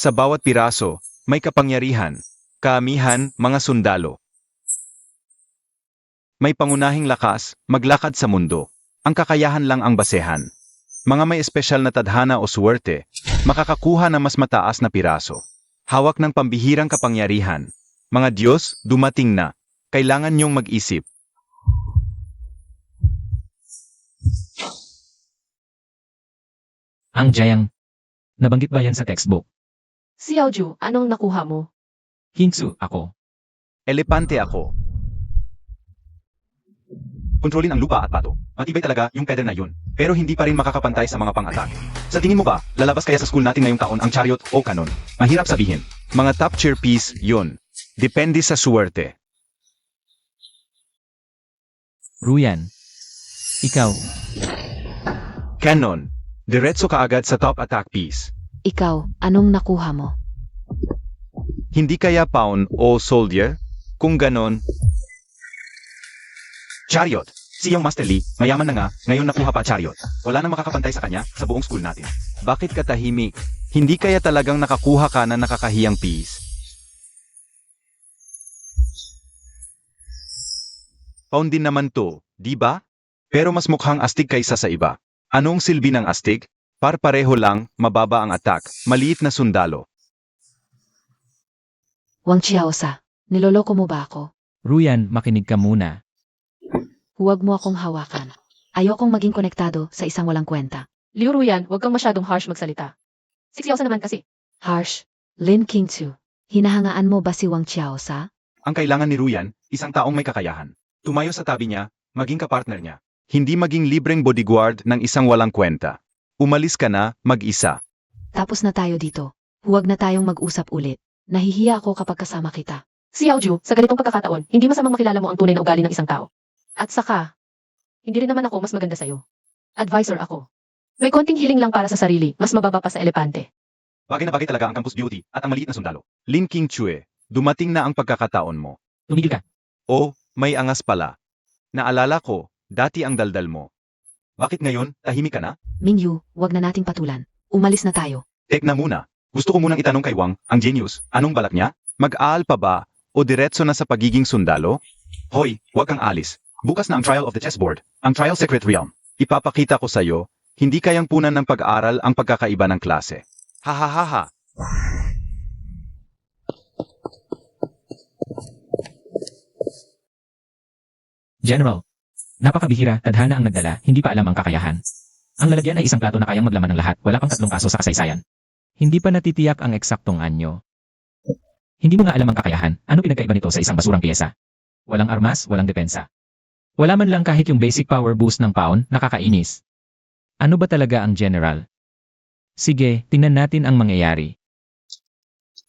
Sa bawat piraso, may kapangyarihan, kaamihan, mga sundalo. May pangunahing lakas, maglakad sa mundo. Ang kakayahan lang ang basehan. Mga may espesyal na tadhana o suwerte, makakakuha ng mas mataas na piraso. Hawak ng pambihirang kapangyarihan. Mga Diyos, dumating na. Kailangan niyong mag-isip. Ang Jiang. Nabanggit ba yan sa textbook? Si Yaoju, anong nakuha mo? Hintsu, ako. Elepante ako. Kontrolin ang lupa at pato. Matibay talaga yung pedal na yun. Pero hindi pa rin makakapantay sa mga pang-atake. Sa tingin mo ba, lalabas kaya sa school natin ngayong taon ang chariot o kanon? Mahirap sabihin. Mga top tier piece, yun. Depende sa suwerte. Ruyan. Ikaw. Canon. Diretso ka agad sa top attack piece. Ikaw, anong nakuha mo? Hindi kaya pawn o soldier? Kung ganon. Chariot. Si Young Master Lee, mayaman na nga, ngayon nakuha pa chariot. Wala nang makakapantay sa kanya sa buong school natin. Bakit ka tahimik? Hindi kaya talagang nakakuha ka na nakakahiyang piece? Pawn din naman to, di ba? Pero mas mukhang astig kaysa sa iba. Anong silbi ng astig? Par-pareho lang, mababa ang attack, maliit na sundalo. Wang Xiaosa, niloloko mo ba ako? Ruyan, makinig ka muna. Huwag mo akong hawakan. Ayokong maging konektado sa isang walang kwenta. Liu Ruyan, huwag kang masyadong harsh magsalita. Si Xiaosa naman kasi. Harsh? Lin Qingzu, hinahangaan mo ba si Wang Xiaosa? Ang kailangan ni Ruyan, isang taong may kakayahan. Tumayo sa tabi niya, maging kapartner niya. Hindi maging libreng bodyguard ng isang walang kwenta. Umalis ka na, mag-isa. Tapos na tayo dito. Huwag na tayong mag-usap ulit. Nahihiya ako kapag kasama kita. Si Yaoju, sa ganitong pagkakataon, hindi masamang makilala mo ang tunay na ugali ng isang tao. At saka, hindi rin naman ako mas maganda sa'yo. Advisor ako. May konting hiling lang para sa sarili, mas mababa pa sa elepante. Bagay na bagay talaga ang campus beauty at ang maliit na sundalo. Lin Qingchue, dumating na ang pagkakataon mo. Tumigil ka. Oh, may angas pala. Naalala ko, dati ang daldal mo. Bakit ngayon, tahimik ka na? Mingyu, wag na nating patulan. Umalis na tayo. Tek na muna. Gusto ko munang itanong kay Wang, ang genius, anong balak niya? Mag-aal pa ba, o diretso na sa pagiging sundalo? Hoy, wag kang alis. Bukas na ang trial of the chessboard, ang trial secret realm. Ipapakita ko sa'yo, hindi kayang punan ng pag-aaral ang pagkakaiba ng klase. Ha ha ha ha. General. Napakabihira, tadhana ang nagdala, hindi pa alam ang kakayahan. Ang lalagyan ay isang plato na kayang maglaman ng lahat, wala pang 3 kaso sa kasaysayan. Hindi pa natitiyak ang eksaktong anyo. Hindi mo nga alam ang kakayahan, ano pinagkaiba nito sa isang basurang piyesa? Walang armas, walang depensa. Wala man lang kahit yung basic power boost ng pawn, nakakainis. Ano ba talaga ang general? Sige, tingnan natin ang mangyayari.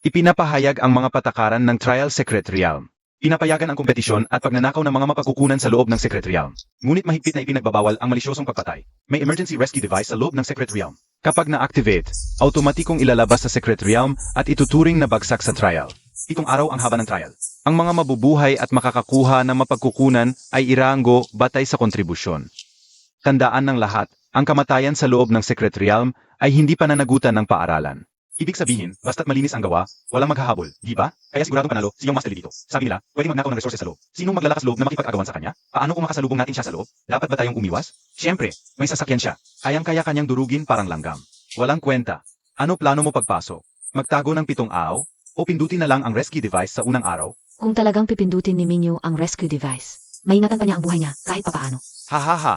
Ipinapahayag ang mga patakaran ng trial secret realm. Pinapayagan ang kompetisyon at pagnanakaw ng mga mapagkukunan sa loob ng Secret Realm. Ngunit mahigpit na ipinagbabawal ang malisyosong pagpatay. May emergency rescue device sa loob ng Secret Realm. Kapag na-activate, automatikong ilalabas sa Secret Realm at ituturing na bagsak sa trial. 7 araw ang haba ng trial. Ang mga mabubuhay at makakakuha ng mapagkukunan ay iranggo batay sa kontribusyon. Tandaan ng lahat, ang kamatayan sa loob ng Secret Realm ay hindi pananagutan ng paaralan. Ibig sabihin, basta't malinis ang gawa, walang maghahabol, di ba? Kaya siguradong panalo si Young Master Lee dito. Sabi nila, pwedeng magnakaw ng resources sa loob. Sinong maglalakas loob na makipag-agawan sa kanya? Paano kung makasalubong natin siya sa loob? Dapat ba tayong umiwas? Siyempre, may sasakyan siya. Kayang-kaya kanyang durugin parang langgam. Walang kwenta. Ano plano mo pagpasok? Magtago ng 7 araw? O pindutin na lang ang rescue device sa unang araw? Kung talagang pipindutin ni Mingyu ang rescue device, maingatan pa niya ang buhay niya kahit papaano. Ha ha ha.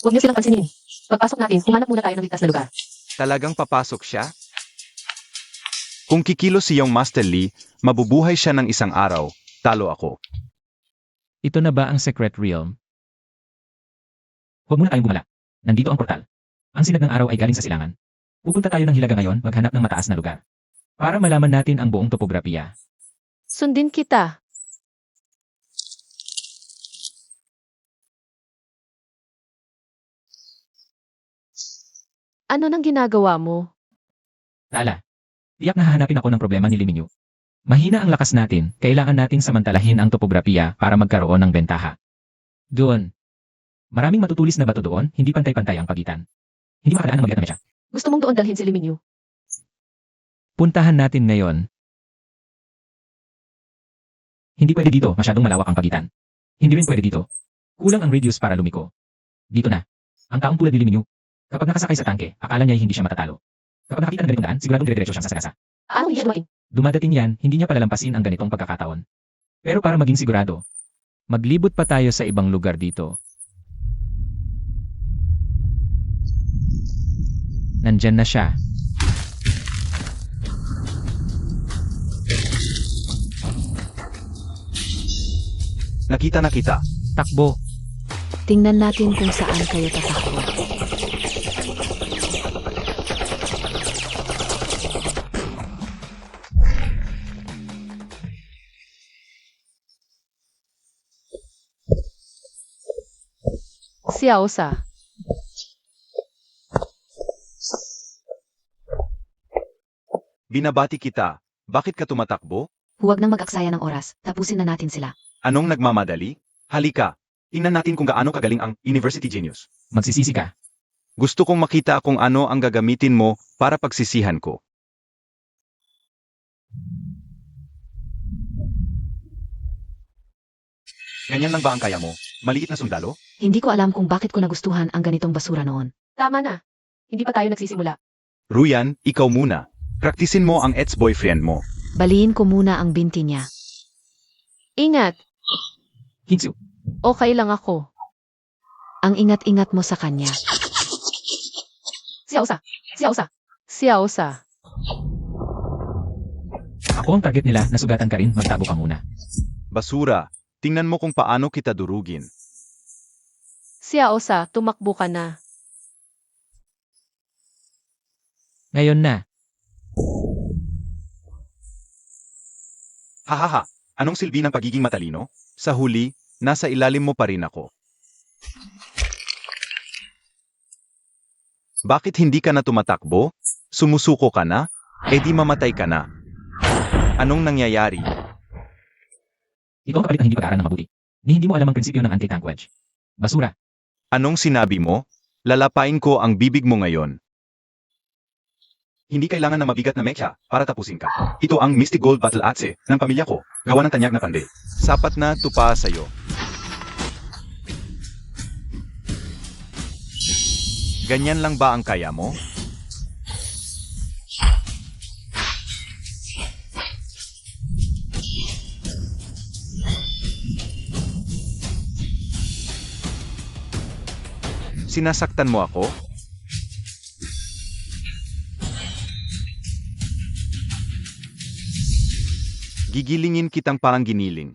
Huwag niyo silang pansinin. Pagpasok natin, humanap muna tayo ng ligtas na lugar. Talagang papasok siya? Kung kikilos si Young Master Lee, mabubuhay siya ng isang araw, talo ako. Ito na ba ang Secret Realm? Huwag muna tayong bumala. Nandito ang portal. Ang sinag ng araw ay galing sa silangan. Pupunta tayo ng Hilaga ngayon, maghanap ng mataas na lugar. Para malaman natin ang buong topografiya. Sundin kita. Ano nang ginagawa mo? Tala. Tiyak na hahanapin ako ng problema ni Liminyu. Mahina ang lakas natin, kailangan nating samantalahin ang topografiya para magkaroon ng bentaha. Doon. Maraming matutulis na bato doon, hindi pantay-pantay ang pagitan. Hindi makadaan ng maliit na mecha. Gusto mong doon dalhin si Liminyu? Puntahan natin ngayon. Hindi pwede dito, masyadong malawak ang pagitan. Hindi rin pwede dito. Kulang ang radius para lumiko. Dito na. Ang taong tulad ni Liminyu, kapag nakasakay sa tangke, akala niya hindi siya matatalo. Kapag nakita ng ganitong daan, siguradong dire-diretso siyang sasagasa. Anong iya dumating? Dumadating yan, hindi niya palalampasin ang ganitong pagkakataon. Pero para maging sigurado, maglibot pa tayo sa ibang lugar dito. Nandyan na siya. Nakita na kita. Takbo. Tingnan natin kung saan kayo tatakbo. Xiaosa, Binabati kita. Bakit ka tumatakbo? huwag nang mag-aksaya ng oras. Tapusin na natin sila. Anong nagmamadali? Halika. Tingnan natin kung gaano kagaling ang University Genius. Magsisisi ka. Gusto kong makita kung ano ang gagamitin mo para pagsisihan ko. Ganyan lang ba ang kaya mo? Maliit na sundalo? Hindi ko alam kung bakit ko nagustuhan ang ganitong basura noon. Tama na. Hindi pa tayo nagsisimula. Ruyan, ikaw muna. Praktisin mo ang ex-boyfriend mo. Baliin ko muna ang binti niya. Ingat. Hintsu. Okay lang ako. Ang ingat-ingat mo sa kanya. Xiaosa! Xiaosa! Xiaosa! Ako ang target nila, nasugatan ka rin, magtago ka muna. Basura. Tingnan mo kung paano kita durugin. Xiaosa, tumakbo ka na. Ngayon na. Hahaha. Anong silbi ng pagiging matalino? Sa huli, nasa ilalim mo pa rin ako. Bakit hindi ka na tumatakbo? Sumusuko ka na? E di mamatay ka na. Anong nangyayari? Ito ang kapalit ng hindi pag-aaral ng mabuti. Ni hindi mo alam ang prinsipyo ng anti-tank wedge. Basura. Anong sinabi mo? Lalapain ko ang bibig mo ngayon. Hindi kailangan na mabigat na mecha para tapusin ka. Ito ang Mystic Gold Battle Axe ng pamilya ko. Gawa ng tanyag na pande. Sapat na tupa sa'yo. Ganyan lang ba ang kaya mo? Sinasaktan mo ako? Gigilingin kitang parang giniling.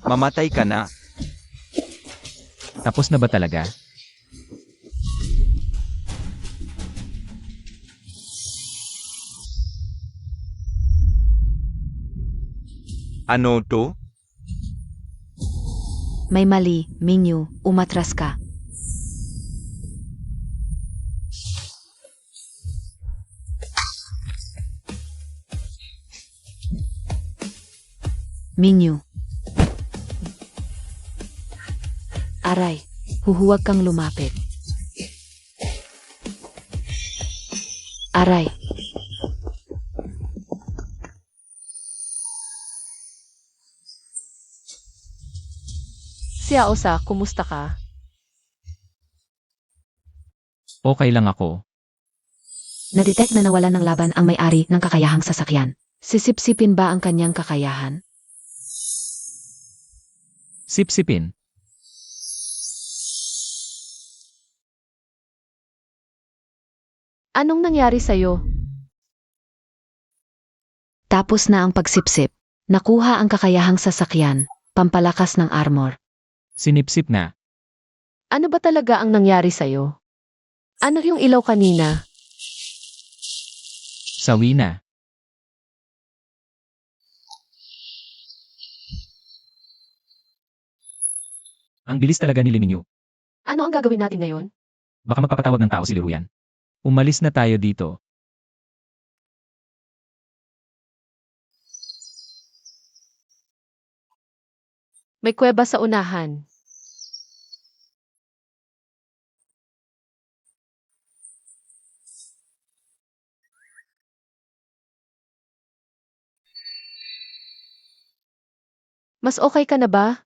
Mamatay ka na. Tapos na ba talaga? Ano to? May mali, Minyu, umatras ka. Minyu. Aray, huhuwag kang lumapit. Aray. Xiaosa, kumusta ka? Okay lang ako. Nadetect na nawalan ng laban ang may-ari ng kakayahang sasakyan. Sisipsipin ba ang kanyang kakayahan? Sipsipin. Anong nangyari sa'yo? Tapos na ang pagsipsip. Nakuha ang kakayahang sasakyan, pampalakas ng armor. Sinipsip na. Ano ba talaga ang nangyari sa'yo? Ano yung ilaw kanina? Sawi na. Ang bilis talaga ni Liminyu. Ano ang gagawin natin ngayon? Baka magpapatawag ng tao si Liruyan. Umalis na tayo dito. May kuweba sa unahan. Mas okay ka na ba?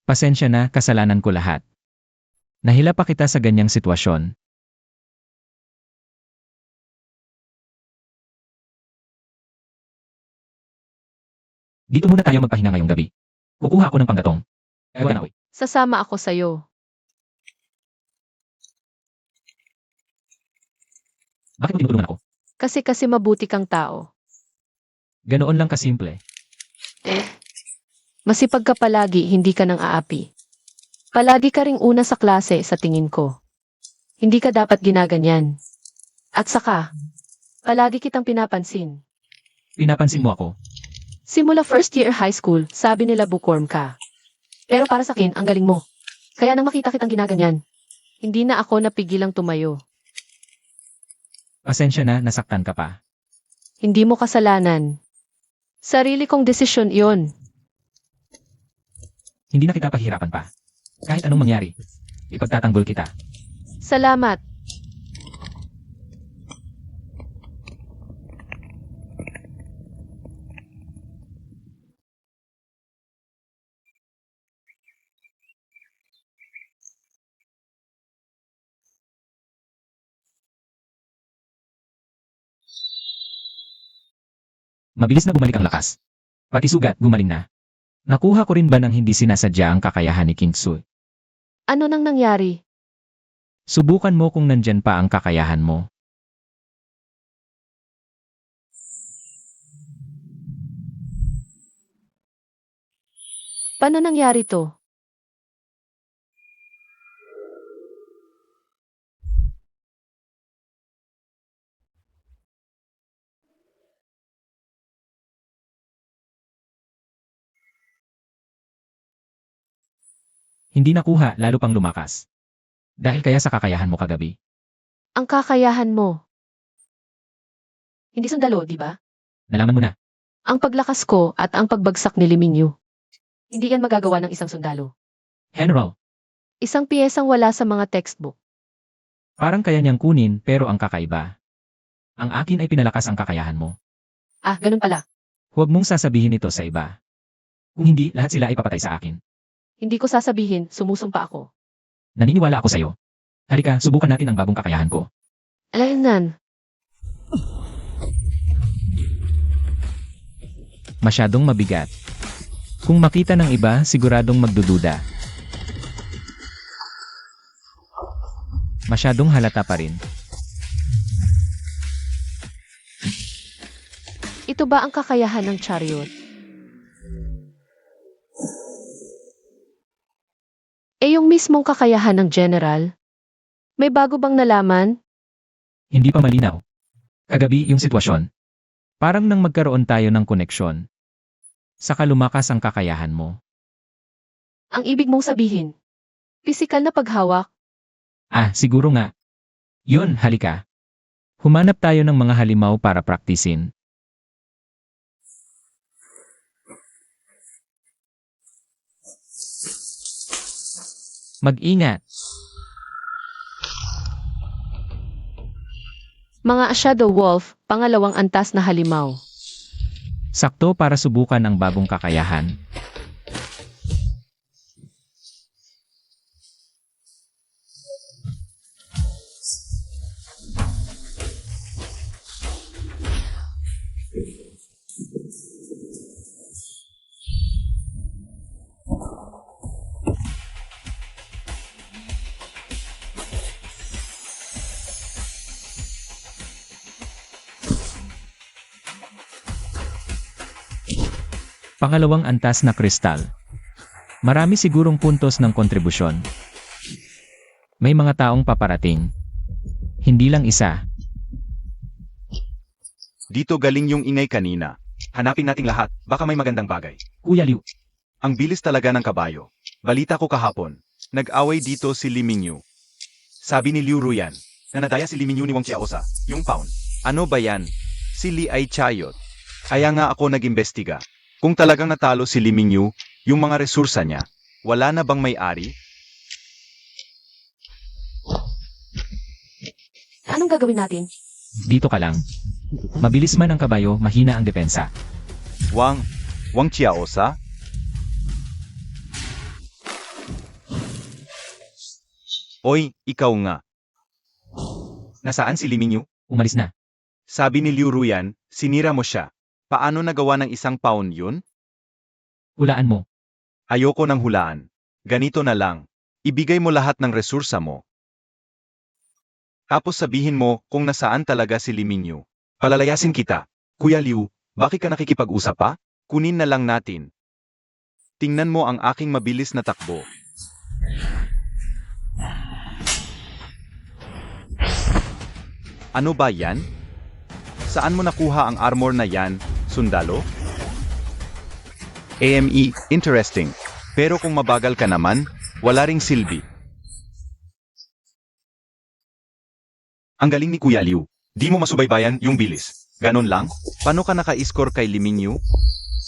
Pasensya na, kasalanan ko lahat. Nahila pa kita sa ganyang sitwasyon. Dito muna tayo magpahinga ngayong gabi. Kukuha ako ng panggatong. Ewan na, Sasama ako sa'yo. Bakit mo tinutulungan ako? Kasi mabuti kang tao. Ganoon lang kasimple. Masipag ka palagi, hindi ka nang aapi. Palagi ka ring una sa klase sa tingin ko. Hindi ka dapat ginaganyan. At saka, palagi kitang pinapansin. Pinapansin mo ako. Simula first year high school, sabi nila bookworm ka. Pero para sa akin, ang galing mo. Kaya nang makita kitang ginaganyan, hindi na ako napigilang tumayo. Pasensya na, nasaktan ka pa. Hindi mo kasalanan. Sarili kong desisyon iyon. Hindi na kita pahirapan pa. Kahit anong mangyari, ipagtatanggol kita. Salamat. Mabilis na bumalik ang lakas. Pati sugat, gumaling na. Nakuha ko rin ba ng hindi sinasadya ang kakayahan ni King Su? Ano nang nangyari? Subukan mo kung nandyan pa ang kakayahan mo. Paano nangyari to? Hindi nakuha, lalo pang lumakas. Dahil kaya sa kakayahan mo kagabi. Ang kakayahan mo. Hindi sundalo, di ba? Nalaman mo na. Ang paglakas ko at ang pagbagsak ni Liminyu. Hindi yan magagawa ng isang sundalo. General, Isang piyesang wala sa mga textbook. parang kaya niyang kunin pero ang kakaiba. Ang akin ay pinalakas ang kakayahan mo. Ah, ganun pala. Huwag mong sasabihin ito sa iba. Kung hindi, lahat sila ay papatay sa akin. Hindi ko sasabihin, sumusumpa ako. Naniniwala ako sa'yo. Halika, subukan natin ang bagong kakayahan ko. Alaynan. Masyadong mabigat. Kung makita ng iba, siguradong magdududa. Masyadong halata pa rin. Ito ba ang kakayahan ng chariot? Yung mismong kakayahan ng general? May bago bang nalaman? Hindi pa malinaw. Kagabi yung sitwasyon. Parang nang magkaroon tayo ng koneksyon. Saka lumakas ang kakayahan mo. Ang ibig mong sabihin? Pisikal na paghawak? Ah, siguro nga. Yun, halika. Humanap tayo ng mga halimaw para praktisin. Mag-ingat. Mga Shadow Wolf, pangalawang antas na halimaw. Sakto para subukan ang bagong kakayahan. Pangalawang antas na kristal. Marami sigurong puntos ng kontribusyon. May mga taong paparating. Hindi lang isa. Dito galing yung ingay kanina. Hanapin nating lahat, baka may magandang bagay. Kuya Liu, Ang bilis talaga ng kabayo. Balita ko kahapon, nag-away dito si Li Mingyu. Sabi ni Liu Ruyan, na nadaya si Li Mingyu ni Wang Qiaosa, yung pound. Ano ba yan? Si Li ay chayot. Kaya nga ako nag-imbestiga. Kung talagang natalo si Li Mingyu, yung mga resursa niya, wala na bang may-ari? Anong gagawin natin? dito ka lang. Mabilis man ang kabayo, mahina ang depensa. Wang Chiaosa? Oy, ikaw nga. Nasaan si Limingyu? Umalis na. Sabi ni Liu Ruyan, sinira mo siya. Paano nagawa ng 1 pound yun? Hulaan mo. Ayoko ng hulaan. Ganito na lang. Ibigay mo lahat ng resursa mo. Tapos sabihin mo kung nasaan talaga si Limingyu. Palalayasin kita. Kuya Liu, bakit ka nakikipag-usap pa? Kunin na lang natin. Tingnan mo ang aking mabilis na takbo. Ano ba yan? Saan mo nakuha ang armor na yan, sundalo? AME, interesting. Pero kung mabagal ka naman, wala ring silbi. Ang galing ni Kuya Liu. Di mo masubaybayan yung bilis. Ganon lang? Paano ka naka-score kay Limingyu?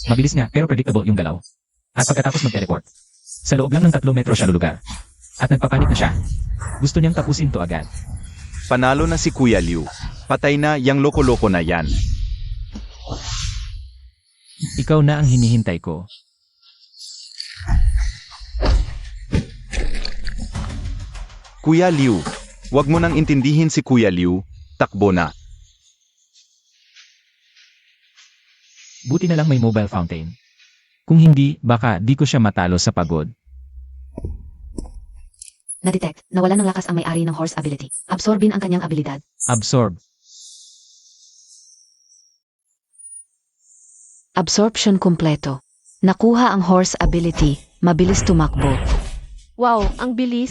Mabilis nga, pero predictable yung galaw. At pagkatapos mag-teleport, sa loob lang ng 3 metro siya lulugar. At nagpapanik na siya. Gusto niyang tapusin to agad. Panalo na si Kuya Liu. Patay na yang loko-loko na yan. Ikaw na ang hinihintay ko. Kuya Liu, wag mo nang intindihin si Kuya Liu, takbo na. Buti na lang may mobile fountain. Kung hindi, baka di ko siya matalo sa pagod. Na-detect, nawala ng lakas ang may-ari ng horse ability. Absorbin ang kanyang abilidad. Absorb. Absorption kumpleto. Nakuha ang horse ability. Mabilis tumakbo. Wow, ang bilis.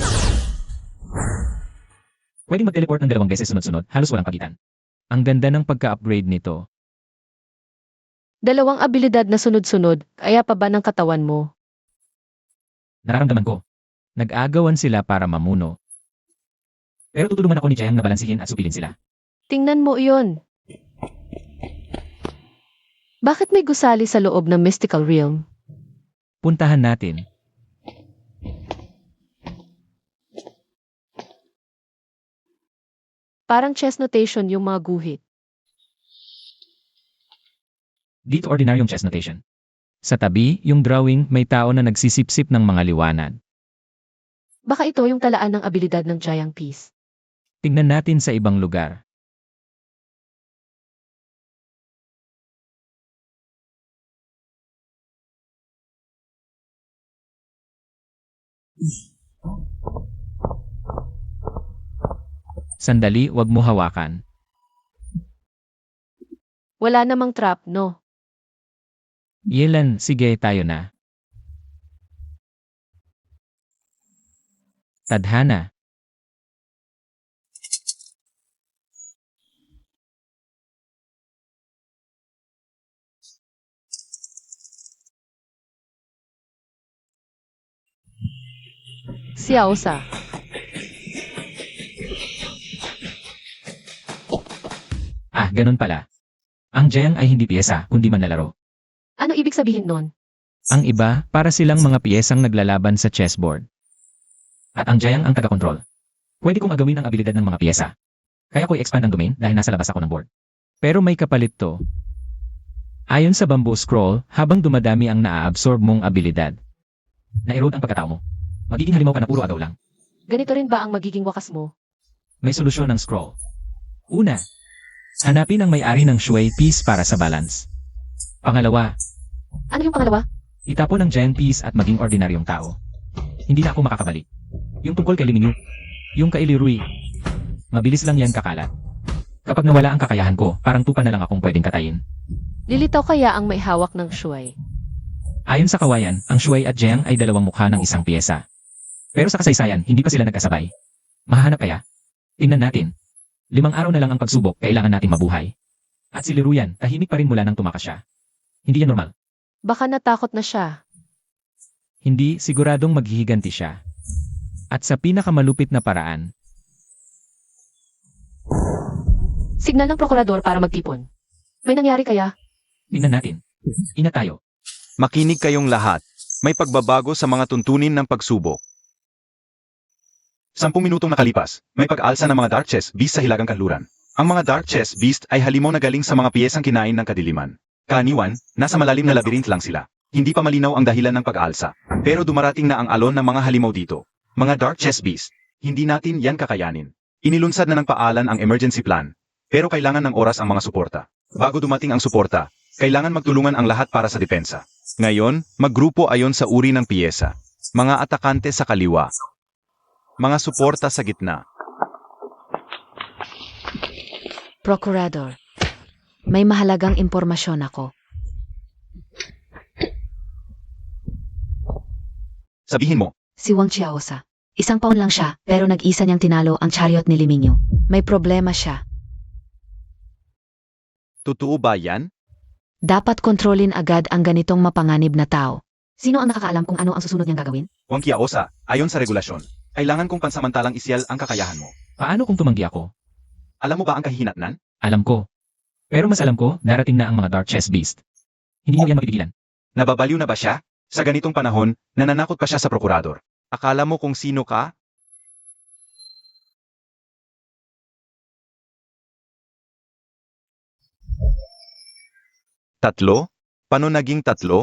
Pwedeng mag-teleport ng 2 beses sunod-sunod, halos walang pagitan. Ang ganda ng pagka-upgrade nito. 2 abilidad na sunod-sunod, kaya pa ba ng katawan mo? Nararamdaman ko. Nag-agawan sila para mamuno. Pero tutulungan ako ni Jiang na balansihin at supilin sila. Tingnan mo iyon. Bakit may gusali sa loob ng mystical realm? Puntahan natin. Parang chess notation yung mga guhit. Dito ordinaryong chess notation. Sa tabi, yung drawing, may tao na nagsisipsip ng mga liwanag. Baka ito yung talaan ng abilidad ng Giant Piece. Tignan natin sa ibang lugar. Sandali, wag mo hawakan. Wala namang trap, no? Yelan, sige tayo na. Tadhana. Siausa. Ah, ganun pala. Ang Jiang ay hindi piyesa, kundi manlalaro. Ano ibig sabihin nun? Ang iba, para silang mga piyesang naglalaban sa chessboard. At ang Jiang ang taga-control. Pwede kong agawin ang abilidad ng mga piyesa. Kaya ko i-expand ang domain dahil nasa labas ako ng board. Pero may kapalit to. Ayon sa bamboo scroll, habang dumadami ang naa-absorb mong abilidad, na-erode ang pagkatao mo. Magiging halimaw ka na puro agaw lang. Ganito rin ba ang magiging wakas mo? May solusyon ng scroll. Una, hanapin ang may-ari ng shui piece para sa balance. Pangalawa, Ano yung pangalawa? itapon ang giant piece at maging ordinaryong tao. Hindi na ako makakabalik. Yung tungkol kay Limingyu, yung kay Lirui, mabilis lang yan kakalat. Kapag nawala ang kakayahan ko, parang tupa na lang akong pwedeng katayin. Lilitaw kaya ang may hawak ng shuai? Ayon sa kawayan, ang shui at Jiang ay dalawang mukha ng isang piyesa. Pero sa kasaysayan, hindi pa sila nagkasabay. Mahahanap kaya? Tingnan natin. 5 araw na lang ang pagsubok, kailangan natin mabuhay. At si Liruyan, tahimik pa rin mula nang tumakas siya. Hindi yan normal. Baka natakot na siya. Hindi, siguradong maghihiganti siya. At sa pinakamalupit na paraan, Signal ng prokurador para magtipon. May nangyari kaya? tingnan natin. Ina tayo. Makinig kayong lahat. May pagbabago sa mga tuntunin ng pagsubok. 10 minutong nakalipas, may pag-alsa ng mga dark chess bis sa hilagang kanluran. Ang mga Dark Chess Beast ay halimaw na galing sa mga piyesang kinain ng kadiliman. Kaaniwan, nasa malalim na labyrinth lang sila. Hindi pa malinaw ang dahilan ng pag-aalsa. Pero dumarating na ang alon ng mga halimaw dito. Mga Dark Chess Beast, hindi natin yan kakayanin. Inilunsad na ng paalan ang emergency plan. Pero kailangan ng oras ang mga suporta. Bago dumating ang suporta, kailangan magtulungan ang lahat para sa depensa. Ngayon, maggrupo ayon sa uri ng piyesa. Mga atakante sa kaliwa. Mga suporta sa gitna. Procurador, may mahalagang impormasyon ako. Sabihin mo, Si Wang Xiaosa. Isang paon lang siya, pero nag-isa niyang tinalo ang chariot ni Liminyo. May problema siya. totoo ba yan? Dapat kontrolin agad ang ganitong mapanganib na tao. Sino ang nakakaalam kung ano ang susunod niyang gagawin? Wang Qiaosa, ayon sa regulasyon, kailangan kong pansamantalang isyal ang kakayahan mo. Paano kung tumanggi ako? Alam mo ba ang kahihinatnan? Alam ko. Pero mas alam ko, darating na ang mga Dark Chess Beast. Hindi mo yan mapipigilan. Nababaliw na ba siya? Sa ganitong panahon, nananakot pa siya sa prokurador. Akala mo kung sino ka? Tatlo? Paano naging tatlo?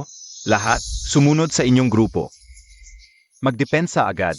Lahat, sumunod sa inyong grupo. Magdepensa agad.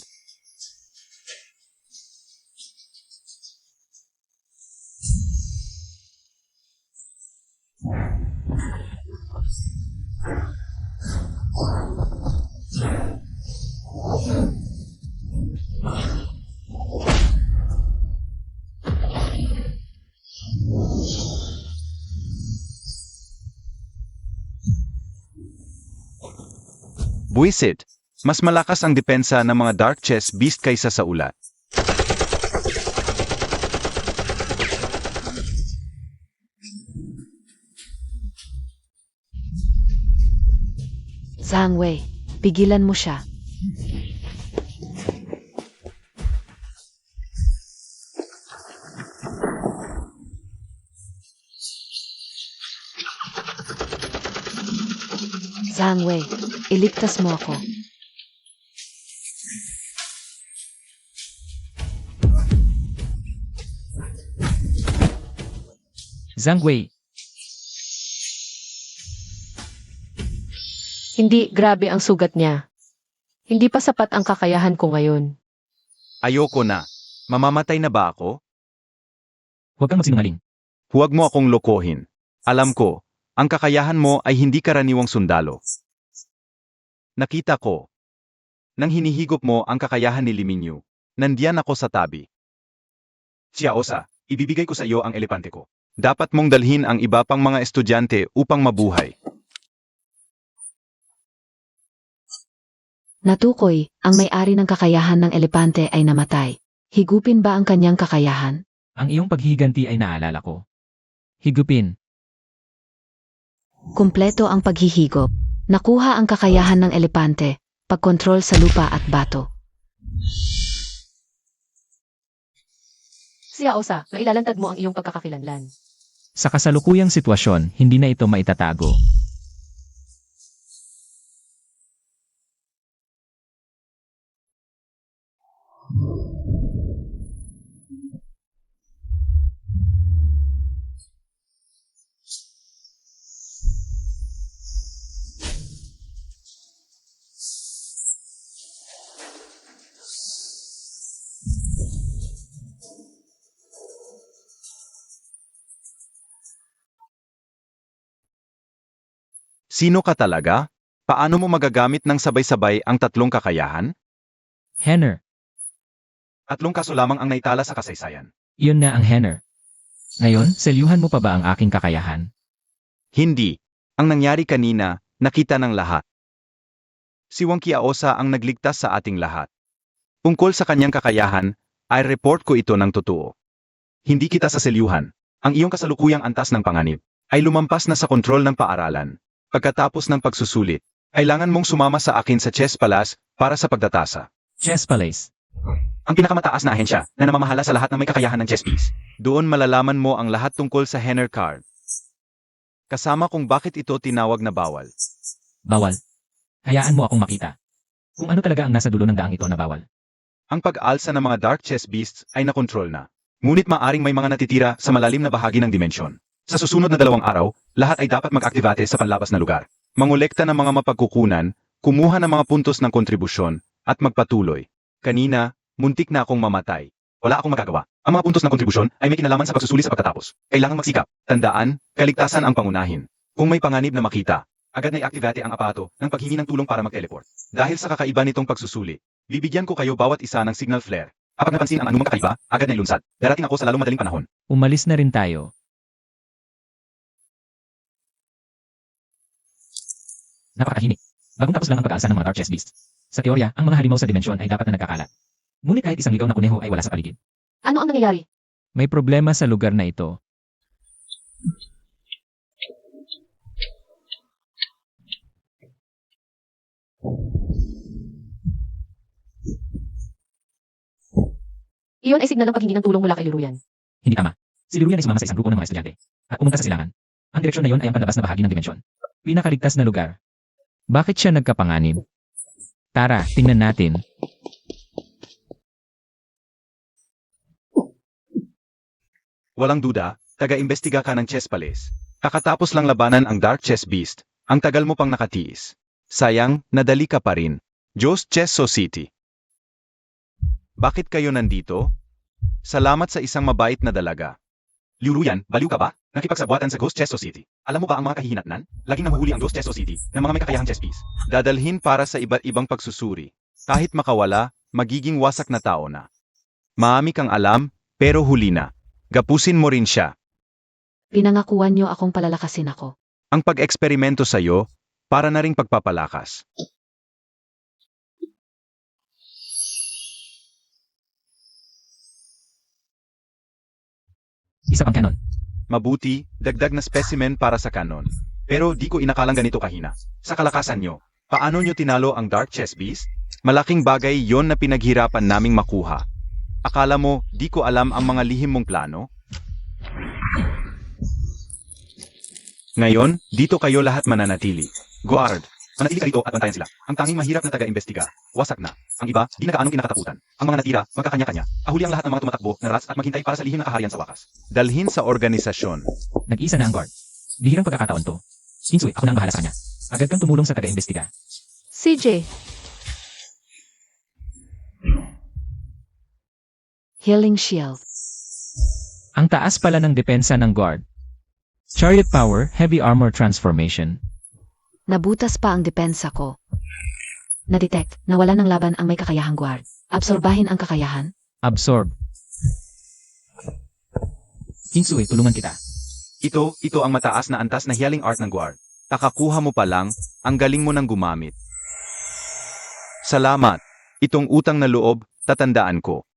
Buwisit, mas malakas ang depensa ng mga Dark Chess Beast kaysa sa ulat. Zhang Wei, pigilan mo siya. Zhang Wei, iligtas mo ako. Zhang Wei, Hindi, grabe ang sugat niya. Hindi pa sapat ang kakayahan ko ngayon. Ayoko na. Mamamatay na ba ako? huwag kang magsinungaling. Huwag mo akong lokohin. Alam ko, ang kakayahan mo ay hindi karaniwang sundalo. Nakita ko. Nang hinihigop mo ang kakayahan ni Liminyu, nandiyan ako sa tabi. Xiaosa, ibibigay ko sa iyo ang elepante ko. Dapat mong dalhin ang iba pang mga estudyante upang mabuhay. Natukoy, ang may-ari ng kakayahan ng elepante ay namatay. Higupin ba ang kanyang kakayahan? Ang iyong paghihiganti ay naalala ko. Higupin. Kumpleto ang paghihigop. Nakuha ang kakayahan ng elepante, pagkontrol sa lupa at bato. Xiaosa, mailalantad mo ang iyong pagkakakilanlan. Sa kasalukuyang sitwasyon, hindi na ito maitatago. Sino ka talaga? Paano mo magagamit ng sabay-sabay ang tatlong kakayahan? Henner. Tatlong kaso lamang ang naitala sa kasaysayan. Iyon na ang Henner. Ngayon, selyuhan mo pa ba ang aking kakayahan? Hindi. Ang nangyari kanina, nakita ng lahat. Si Wang Qiaosa ang nagligtas sa ating lahat. Tungkol sa kanyang kakayahan, ay report ko ito ng totoo. Hindi kita saselyuhan. Ang iyong kasalukuyang antas ng panganib ay lumampas na sa kontrol ng paaralan. Pagkatapos ng pagsusulit, kailangan mong sumama sa akin sa Chess Palace para sa pagtatasa. Chess Palace. Ang pinakamataas na ahensya na namamahala sa lahat ng may kakayahan ng chess piece. Doon malalaman mo ang lahat tungkol sa Henner card. Kasama kung bakit ito tinawag na bawal. Bawal. Hayaan mo akong makita. Kung ano talaga ang nasa dulo ng daang ito na bawal. Ang pag-alsa ng mga Dark Chess Beasts ay nakontrol na. Ngunit maaring may mga natitira sa malalim na bahagi ng dimensyon. Sa susunod na 2 araw, lahat ay dapat mag-aktivate sa panlabas na lugar. Mangolekta ng mga mapagkukunan, kumuha ng mga puntos ng kontribusyon, at magpatuloy. Kanina, muntik na akong mamatay. Wala akong magagawa. Ang mga puntos ng kontribusyon ay may kinalaman sa pagsusuli sa pagtatapos. Kailangang magsikap. Tandaan, kaligtasan ang pangunahin. Kung may panganib na makita, agad na i-activate ang aparato ng paghingi ng tulong para mag-teleport. Dahil sa kakaiba nitong pagsusuli, bibigyan ko kayo bawat isa ng signal flare. Kapag napansin ang anumang kakaiba, agad na ilunsad. Darating ako sa lalong madaling panahon. Umalis na rin tayo. Napakahimik. Bagong tapos lang ang pag-aalsa ng mga Dark Chess Beasts. Sa teorya, ang mga halimaw sa dimensyon ay dapat na nagkakalat. Ngunit kahit isang ligaw na kuneho ay wala sa paligid. Ano ang nangyayari? May problema sa lugar na ito. Iyon ay signal ng paghingi ng tulong mula kay Liruyan. Hindi tama. Si Liruyan ay sumama sa isang grupo ng mga estudyante at pumunta sa silangan. Ang direksyon na iyon ay ang panlabas na bahagi ng dimensyon. Pinakaligtas na lugar. Bakit siya nagkapanganib? Tara, tingnan natin. Walang duda, taga-imbestiga ka ng Chess Palace. Kakatapos lang labanan ang Dark Chess Beast, ang tagal mo pang nakatiis. Sayang, nadali ka pa rin. Joe's Chess Society. Bakit kayo nandito? Salamat sa isang mabait na dalaga. Liruyan, baliw ka ba? Nakipagsabuatan sa Ghost Chess Society. Alam mo ba ang mga kahihinatnan? Laging nahuhuli ang Ghost Chess Society ng mga may kakayahang chess piece. Dadalhin para sa iba't ibang pagsusuri. Kahit makawala, magiging wasak na tao na. Maami kang alam, pero huli na. Gapusin mo rin siya. Pinangakuan niyo akong palalakasin ako. Ang pag-eksperimento sa'yo, para na ring pagpapalakas. Isa pang kanon. Mabuti, dagdag na specimen para sa kanon. Pero di ko inakalang ganito kahina. Sa kalakasan nyo, paano nyo tinalo ang Dark Chess Beast? Malaking bagay yon na pinaghirapan naming makuha. Akala mo, di ko alam ang mga lihim mong plano? Ngayon, dito kayo lahat mananatili. Guard, manatili ka dito at bantayan sila. Ang tanging mahirap na taga-imbestiga, wasak na. Ang iba, di na gaanong kinakatakutan. Ang mga natira, magkakanya-kanya. Ahuli ang lahat ng mga tumatakbo na rats at maghintay para sa lihim na kaharian sa wakas. Dalhin sa organisasyon. Nag-isa na ang guard. Bihirang pagkakataon to. Shinsuy, ako na ang bahala sa kanya. Agad kang tumulong sa taga-imbestiga. CJ. Healing Shield. Ang taas pala ng depensa ng guard. Chariot Power, Heavy Armor Transformation. Nabutas pa ang depensa ko. Na-detect na wala ng laban ang may kakayahang guard. Absorbahin ang kakayahan. Absorb. Shinsuy, tulungan kita. Ito ang mataas na antas na healing art ng guard. Kakakuha mo pa lang, ang galing mo nang gumamit. Salamat. Itong utang na loob, tatandaan ko.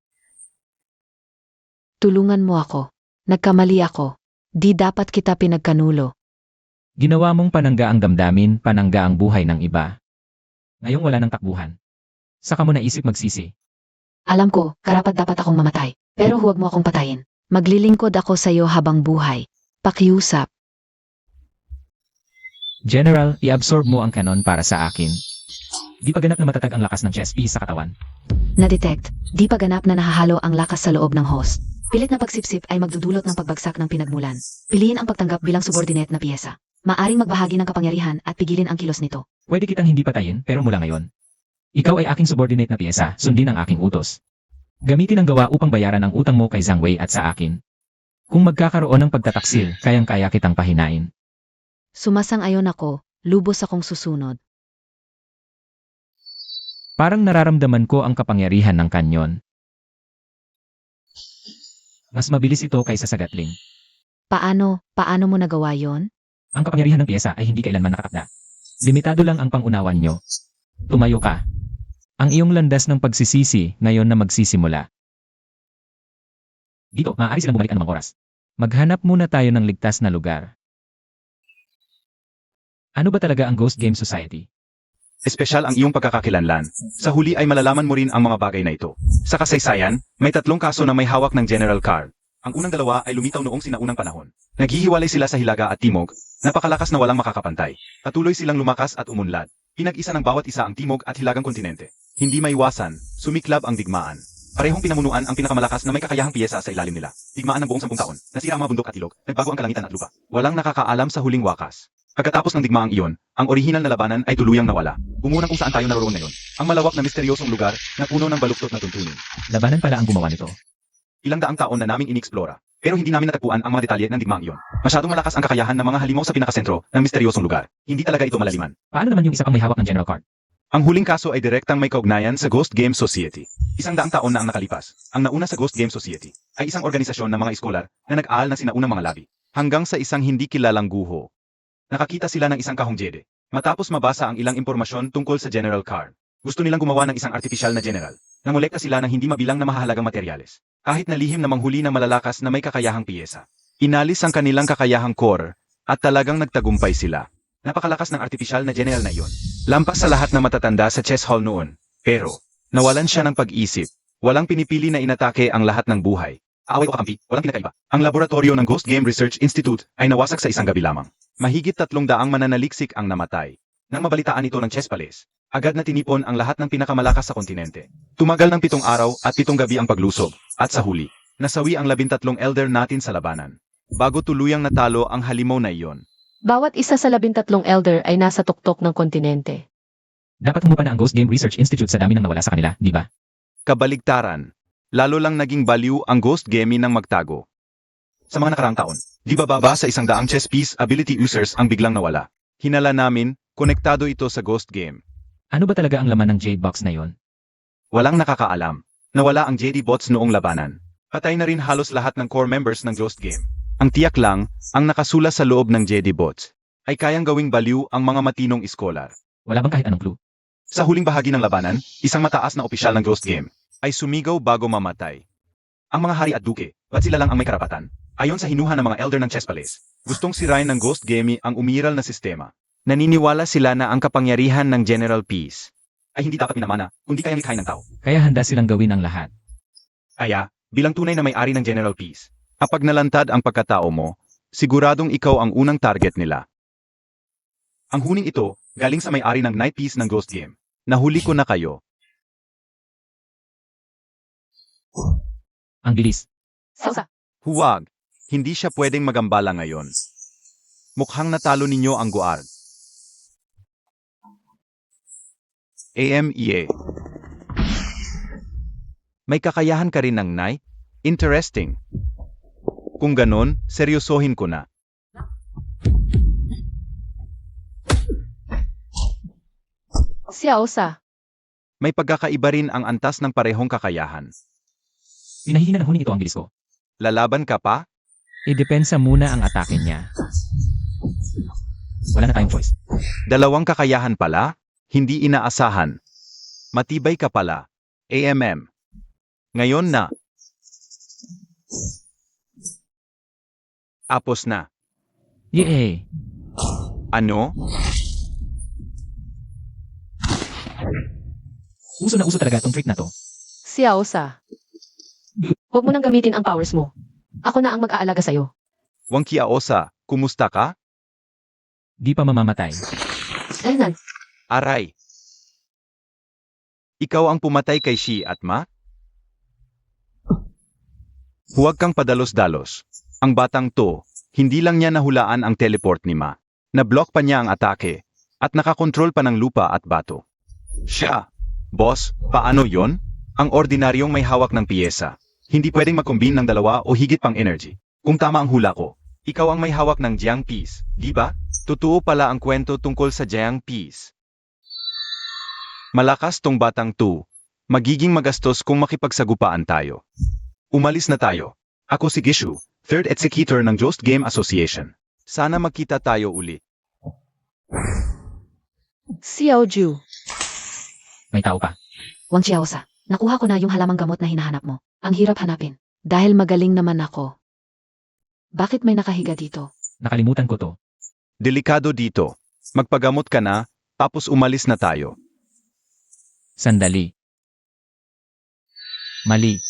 Tulungan mo ako. Nagkamali ako. Di dapat kita pinagkanulo. Ginawa mong panangga ang damdamin, panangga ang buhay ng iba. Ngayong wala ng takbuhan. Saka mo naisip magsisi. Alam ko, karapat-dapat akong mamatay. Pero huwag mo akong patayin. Maglilingkod ako sa iyo habang buhay. Pakiusap. General, i-absorb mo ang kanon para sa akin. Di pa ganap na matatag ang lakas ng chess piece sa katawan. Na-detect, di pa ganap na nahahalo ang lakas sa loob ng host. Pilit na pagsipsip ay magdudulot ng pagbagsak ng pinagmulan. Piliin ang pagtanggap bilang subordinate na piyesa. Maaring magbahagi ng kapangyarihan at pigilin ang kilos nito. Pwede kitang hindi patayin, pero mula ngayon. Ikaw ay aking subordinate na piyesa, sundin ang aking utos. Gamitin ang gawa upang bayaran ang utang mo kay Zhang Wei at sa akin. Kung magkakaroon ng pagtataksil, kayang-kaya kitang pahinain. Sumasang-ayon ako, lubos akong susunod. Parang nararamdaman ko ang kapangyarihan ng kanyon. Mas mabilis ito kaysa sa gatling. Paano mo nagawa yon? Ang kapangyarihan ng piyesa ay hindi kailanman nakatakda. Limitado lang ang pangunawan nyo. Tumayo ka. Ang iyong landas ng pagsisisi ngayon na magsisimula. Dito, maaari silang bumalik anumang oras. Maghanap muna tayo ng ligtas na lugar. Ano ba talaga ang Ghost Game Society? Espesyal ang iyong pagkakakilanlan. Sa huli ay malalaman mo rin ang mga bagay na ito. Sa kasaysayan, may 3 kaso na may hawak ng General Card. Ang unang 2 ay lumitaw noong sinaunang panahon. Naghihiwalay sila sa hilaga at timog, napakalakas na walang makakapantay. Patuloy silang lumakas at umunlad. Pinag-isa ng bawat isa ang timog at hilagang kontinente. Hindi maiwasan, sumiklab ang digmaan. Parehong pinamunuan ang pinakamalakas na may kakayahang piyesa sa ilalim nila. Digmaan ng buong 10 taon, nasira ang mga bundok at ilog, nagbago ang kalangitan at lupa. Walang nakakaalam sa huling wakas. Pagkatapos ng digmaang iyon, ang orihinal na labanan ay tuluyang nawala. Umunan kung saan tayo naroon ngayon. Ang malawak na misteryosong lugar na puno ng baluktot na tuntunin. Labanan pala ang gumawa nito. Ilang daang taon na naming ineksplora. Pero hindi namin natagpuan ang mga detalye ng digmaang iyon. Masyadong malakas ang kakayahan ng mga halimaw sa pinakasentro ng misteryosong lugar. Hindi talaga ito malaliman. Paano naman yung isa pang may hawak ng general card? Ang huling kaso ay direktang may kaugnayan sa Ghost Game Society. 100 taon na ang nakalipas. Ang nauna sa Ghost Game Society ay isang organisasyon ng mga iskolar na nag-aaral ng sinaunang mga labi. Hanggang sa isang hindi kilalang guho. Nakakita sila ng isang kahong jede. Matapos mabasa ang ilang impormasyon tungkol sa general card. Gusto nilang gumawa ng isang artipisyal na general. Nangolekta sila ng hindi mabilang na mahahalagang materyales. Kahit na lihim na manghuli ng malalakas na may kakayahang piyesa. Inalis ang kanilang kakayahang core at talagang nagtagumpay sila. Napakalakas ng artipisyal na general na iyon. Lampas sa lahat na matatanda sa chess hall noon. Pero, nawalan siya ng pag-isip. Walang pinipili na inatake ang lahat ng buhay. Away o kakampi, walang pinakaiba. Ang laboratorio ng Ghost Game Research Institute ay nawasak sa isang gabi lamang. Mahigit 300 mananaliksik ang namatay. Nang mabalitaan ito ng Chess Palace, agad na tinipon ang lahat ng pinakamalakas sa kontinente. Tumagal ng 7 araw at 7 gabi ang paglusob, at sa huli, nasawi ang 13 elder natin sa labanan. Bago tuluyang natalo ang halimaw na iyon. Bawat isa sa 13 elder ay nasa tuktok ng kontinente. Dapat humupa na ang Ghost Game Research Institute sa dami ng nawala sa kanila, di ba? Kabaligtaran. Lalo lang naging baliw ang ghost gaming ng magtago. Sa mga nakaraang taon, di ba baba sa 100 chess piece ability users ang biglang nawala? Hinala namin, konektado ito sa ghost game. Ano ba talaga ang laman ng Jade Box na yon? Walang nakakaalam. Nawala ang JD bots noong labanan. Patay na rin halos lahat ng core members ng ghost game. Ang tiyak lang, ang nakasula sa loob ng JD bots, ay kayang gawing baliw ang mga matinong iskolar. Wala bang kahit anong clue? Sa huling bahagi ng labanan, isang mataas na opisyal ng ghost game ay sumigaw bago mamatay. Ang mga hari at duke, ba't sila lang ang may karapatan? Ayon sa hinuha ng mga elder ng Chess Palace, gustong sirain ng ghost game ang umiral na sistema. Naniniwala sila na ang kapangyarihan ng General Peace ay hindi dapat minamana, kundi kayang likhain ng tao. Kaya handa silang gawin ang lahat. Kaya, bilang tunay na may-ari ng General Peace, kapag nalantad ang pagkatao mo, siguradong ikaw ang unang target nila. Ang huning ito, galing sa may-ari ng Night Piece ng Ghost Game. Nahuli ko na kayo. Ang bilis. Sausa, Huwag. Hindi siya pwedeng magambala ngayon. Mukhang natalo ninyo ang guard. AMEA. May kakayahan ka rin ng Knight? Interesting. Kung ganon, seryosohin ko na. Sausa. May pagkakaiba rin ang antas ng parehong kakayahan. Pinahihina ng huning ito ang bilis ko. Lalaban ka pa? Idepensa muna ang atake niya. Wala na tayong choice. Dalawang kakayahan pala? Hindi inaasahan. Matibay ka pala. AMM. Ngayon na. Apos na. Yay! Ano? Uso na uso talaga tong trick na to. Sausa. Huwag mo nang gamitin ang powers mo. Ako na ang mag-aalaga sa'yo. Wang Kiaosa, kumusta ka? Di pa mamamatay. Ayun. Aray. Ikaw ang pumatay kay Shi at Ma? Huwag kang padalos-dalos. Ang batang to, hindi lang niya nahulaan ang teleport ni Ma. Na-block pa niya ang atake, at nakakontrol pa ng lupa at bato. Siya. Boss, paano yon? Ang ordinaryong may hawak ng piyesa. Hindi pwedeng mag-combine ng dalawa o higit pang energy. Kung tama ang hula ko, ikaw ang may hawak ng Jiang Piece, di ba? Totoo pala ang kwento tungkol sa Jiang Piece. Malakas tong batang to. Magiging magastos kung makipagsagupaan tayo. Umalis na tayo. Ako si Gishu, third executor ng Ghost Game Association. Sana magkita tayo ulit. Xiaoju. May tao pa. Wang Xiaosa. Nakuha ko na yung halamang gamot na hinahanap mo. Ang hirap hanapin. Dahil magaling naman ako. Bakit may nakahiga dito? Nakalimutan ko to. Delikado dito. Magpagamot ka na, tapos umalis na tayo. Sandali. Mali.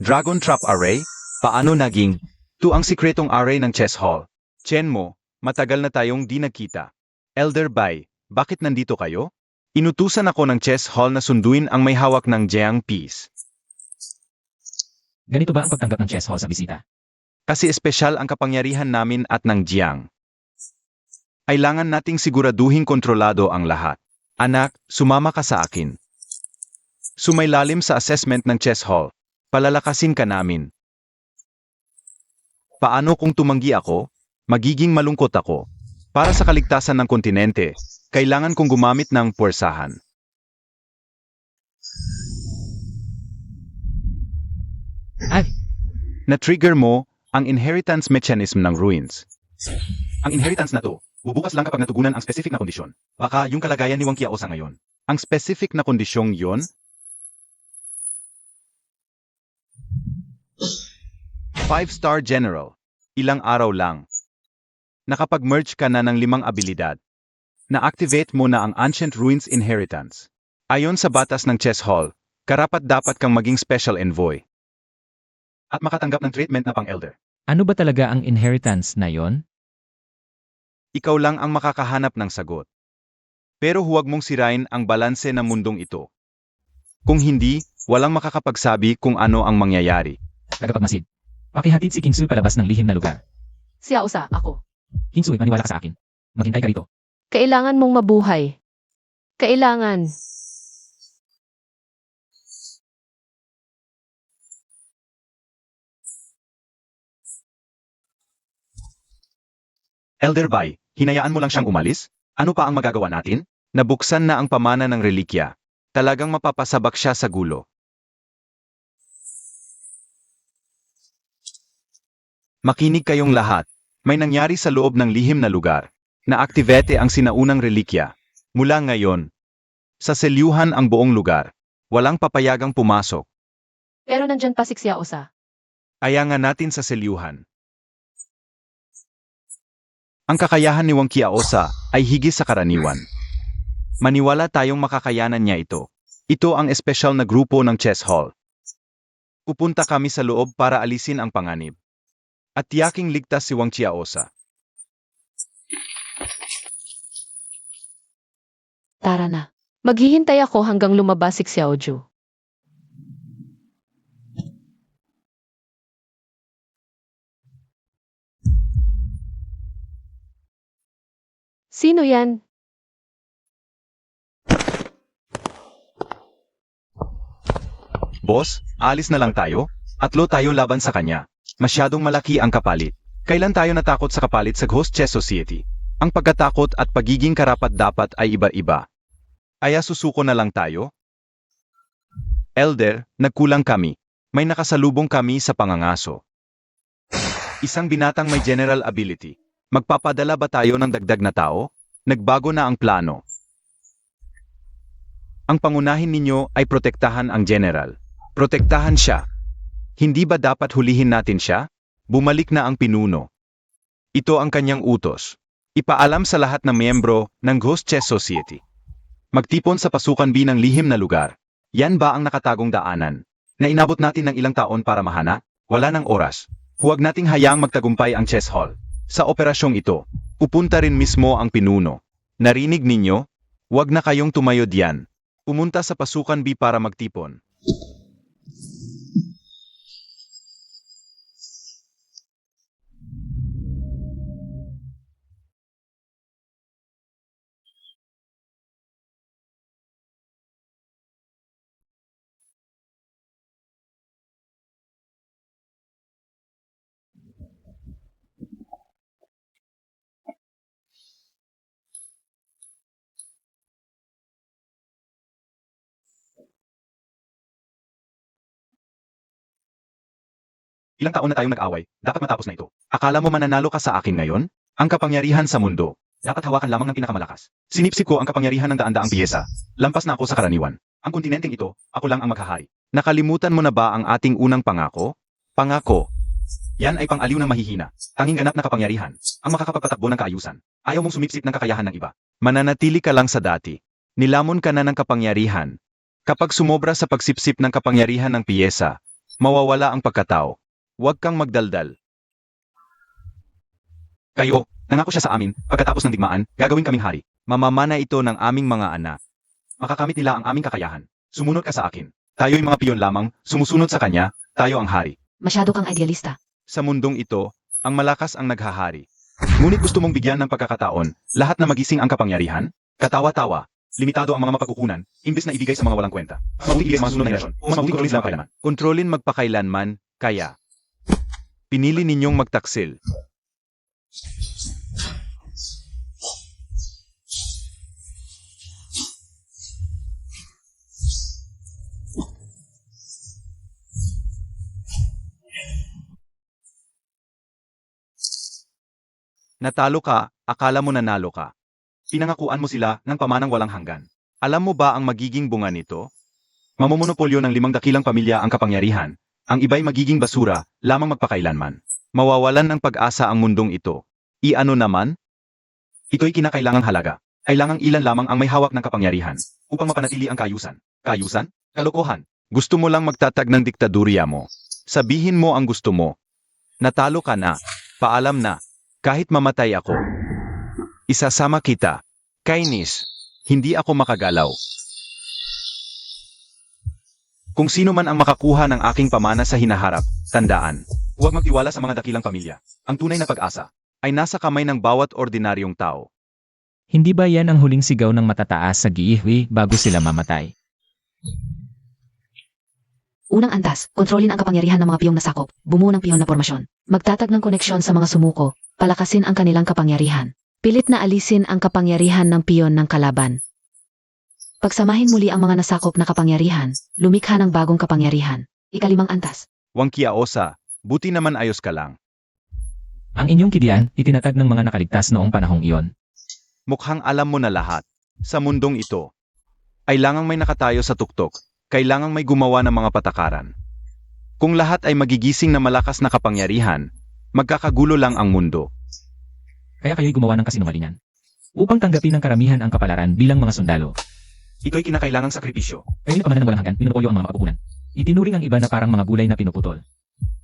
Dragon Trap Array? Paano naging? To ang sikretong array ng chess hall. Chen mo, matagal na tayong di nakita. Elder Bai, bakit nandito kayo? Inutusan ako ng chess hall na sunduin ang may hawak ng Jiang piece. Ganito ba ang pagtanggap ng chess hall sa bisita? Kasi espesyal ang kapangyarihan namin at ng Jiang. Kailangan nating siguraduhin kontrolado ang lahat. Anak, sumama ka sa akin. Sumailalim sa assessment ng chess hall. Palalakasin ka namin. Paano kung tumanggi ako? Magiging malungkot ako. Para sa kaligtasan ng kontinente, kailangan kong gumamit ng puwersahan. Ay, Na-trigger mo ang inheritance mechanism ng ruins. Ang inheritance na to, bubukas lang kapag natugunan ang specific na kondisyon. Baka yung kalagayan ni Wang Qiaosa ngayon. Ang specific na kondisyong yon? 5-star general. Ilang araw lang. Nakapag-merge ka na ng 5 abilidad. Na-activate mo na ang Ancient Ruins Inheritance. Ayon sa batas ng chess hall, karapat-dapat kang maging special envoy. At makatanggap ng treatment na pang-elder. ano ba talaga ang inheritance na yon? Ikaw lang ang makakahanap ng sagot. Pero huwag mong sirain ang balanse ng mundong ito. Kung hindi, walang makakapagsabi kung ano ang mangyayari. Tagapagmasid. Pakihatid si King Sui palabas ng lihim na lugar. Xiaosa, ako. King Sui, maniwala ka sa akin. Maghintay ka rito. Kailangan mong mabuhay. Kailangan. Elder Bai, hinayaan mo lang siyang umalis? Ano pa ang magagawa natin? Nabuksan na ang pamana ng relikya. Talagang mapapasabak siya sa gulo. Makinig kayong lahat. May nangyari sa loob ng lihim na lugar. Na-activate ang sinaunang relikya. Mula ngayon, sa selyuhan ang buong lugar. Walang papayagang pumasok. Pero nandyan pa si Xiaosa. Ayangan natin sa selyuhan. Ang kakayahan ni Wang Qiaosa ay higit sa karaniwan. Maniwala tayong makakayanan niya ito. Ito ang espesyal na grupo ng chess hall. Pupunta kami sa loob para alisin ang panganib. At tiyaking ligtas si Wang Qiaosa. Tara na. Maghihintay ako hanggang lumabas si Xiaoju. Sino yan? Boss, alis na lang tayo? Atlo tayo laban sa kanya. Masyadong malaki ang kapalit. Kailan tayo natakot sa kapalit sa Ghost Chess Society? Ang pagkatakot at pagiging karapat-dapat ay iba-iba. Aya susuko na lang tayo? Elder, nagkulang kami. May nakasalubong kami sa pangangaso. Isang binatang may general ability. Magpapadala ba tayo ng dagdag na tao? Nagbago na ang plano. Ang pangunahin ninyo ay protektahan ang general. Protektahan siya. Hindi ba dapat hulihin natin siya? Bumalik na ang pinuno. Ito ang kanyang utos. Ipaalam sa lahat ng miyembro ng Ghost Chess Society. Magtipon sa pasukan B ng lihim na lugar. Yan ba ang nakatagong daanan? Na inabot natin ng ilang taon para mahana? Wala ng oras. Huwag nating hayaang magtagumpay ang chess hall. Sa operasyong ito, pupunta rin mismo ang pinuno. Narinig ninyo? Huwag na kayong tumayo diyan. Pumunta sa pasukan B para magtipon. Ilang taon na tayong nag-away, dapat matapos na ito. Akala mo mananalo ka sa akin ngayon? Ang kapangyarihan sa mundo. Dapat hawakan lamang ng pinakamalakas. Sinipsip ko ang kapangyarihan ng daan-daang piyesa. Lampas na ako sa karaniwan. Ang kontinenteng ito, ako lang ang maghahari. Nakalimutan mo na ba ang ating unang pangako? Pangako. Yan ay pang-aliw ng mahihina. Tanging ganap na kapangyarihan. Ang makakapagpatakbo ng kaayusan. Ayaw mong sumipsip ng kakayahan ng iba. Mananatili ka lang sa dati. Nilamon ka na ng kapangyarihan. Kapag sumobra sa pagsipsip ng kapangyarihan ng piyesa, mawawala ang pagkatao. Huwag kang magdaldal. Kayo, nangako siya sa amin, pagkatapos ng digmaan, gagawin kaming hari. Mamamana ito ng aming mga anak. Makakamit nila ang aming kakayahan. Sumunod ka sa akin. Tayo'y mga piyon lamang, sumusunod sa kanya, tayo ang hari. Masyado kang idealista. Sa mundong ito, ang malakas ang naghahari. Ngunit gusto mong bigyan ng pagkakataon, lahat na magising ang kapangyarihan? Katawa-tawa. Limitado ang mga mapagkukunan, imbes na ibigay sa mga walang kwenta. Mabuti ibigay sa mga sunod na henerasyon, o mas mabuti kontrolin sila magpakailanman. Kontrolin magpakailanman, kaya. Pinili ninyong magtaksil. Natalo ka, akala mo nanalo ka. Pinangakuan mo sila ng pamanang walang hanggan. Alam mo ba ang magiging bunga nito? Mamomonopolyo ng 5 dakilang pamilya ang kapangyarihan. Ang iba'y magiging basura, lamang magpakailanman. Mawawalan ng pag-asa ang mundong ito. Iano naman? Ito'y kinakailangang halaga. Kailangang ilan lamang ang may hawak ng kapangyarihan upang mapanatili ang kayusan. Kayusan? Kalokohan. Gusto mo lang magtatag ng diktadurya mo. Sabihin mo ang gusto mo. Natalo ka na. Paalam na. Kahit mamatay ako. Isasama kita. Kainis. Hindi ako makagalaw. Kung sino man ang makakuha ng aking pamana sa hinaharap, tandaan. Huwag magtiwala sa mga dakilang pamilya. Ang tunay na pag-asa ay nasa kamay ng bawat ordinaryong tao. Hindi ba yan ang huling sigaw ng matataas sa giihwi bago sila mamatay? Unang antas, kontrolin ang kapangyarihan ng mga piyong nasakop, bumuo ng piyon na formasyon. Magtatag ng koneksyon sa mga sumuko, palakasin ang kanilang kapangyarihan. Pilit na alisin ang kapangyarihan ng piyon ng kalaban. Pagsamahin muli ang mga nasakop na kapangyarihan, lumikha ng bagong kapangyarihan. Ikalimang antas. Wangkiaosa, buti naman ayos ka lang. Ang inyong kidian, itinatag ng mga nakaligtas noong panahong iyon. Mukhang alam mo na lahat. Sa mundong ito, kailangang may nakatayo sa tuktok, kailangang may gumawa ng mga patakaran. Kung lahat ay magigising na malakas na kapangyarihan, magkakagulo lang ang mundo. Kaya kayo'y gumawa ng kasinungalingan. Upang tanggapin ng karamihan ang kapalaran bilang mga sundalo. Ito'y kinakailangang sakripisyo. Kayo'y pamanan ng walang hanggan, pinupolyo ang mga mapagkukunan. Itinuring ang iba na parang mga gulay na pinuputol.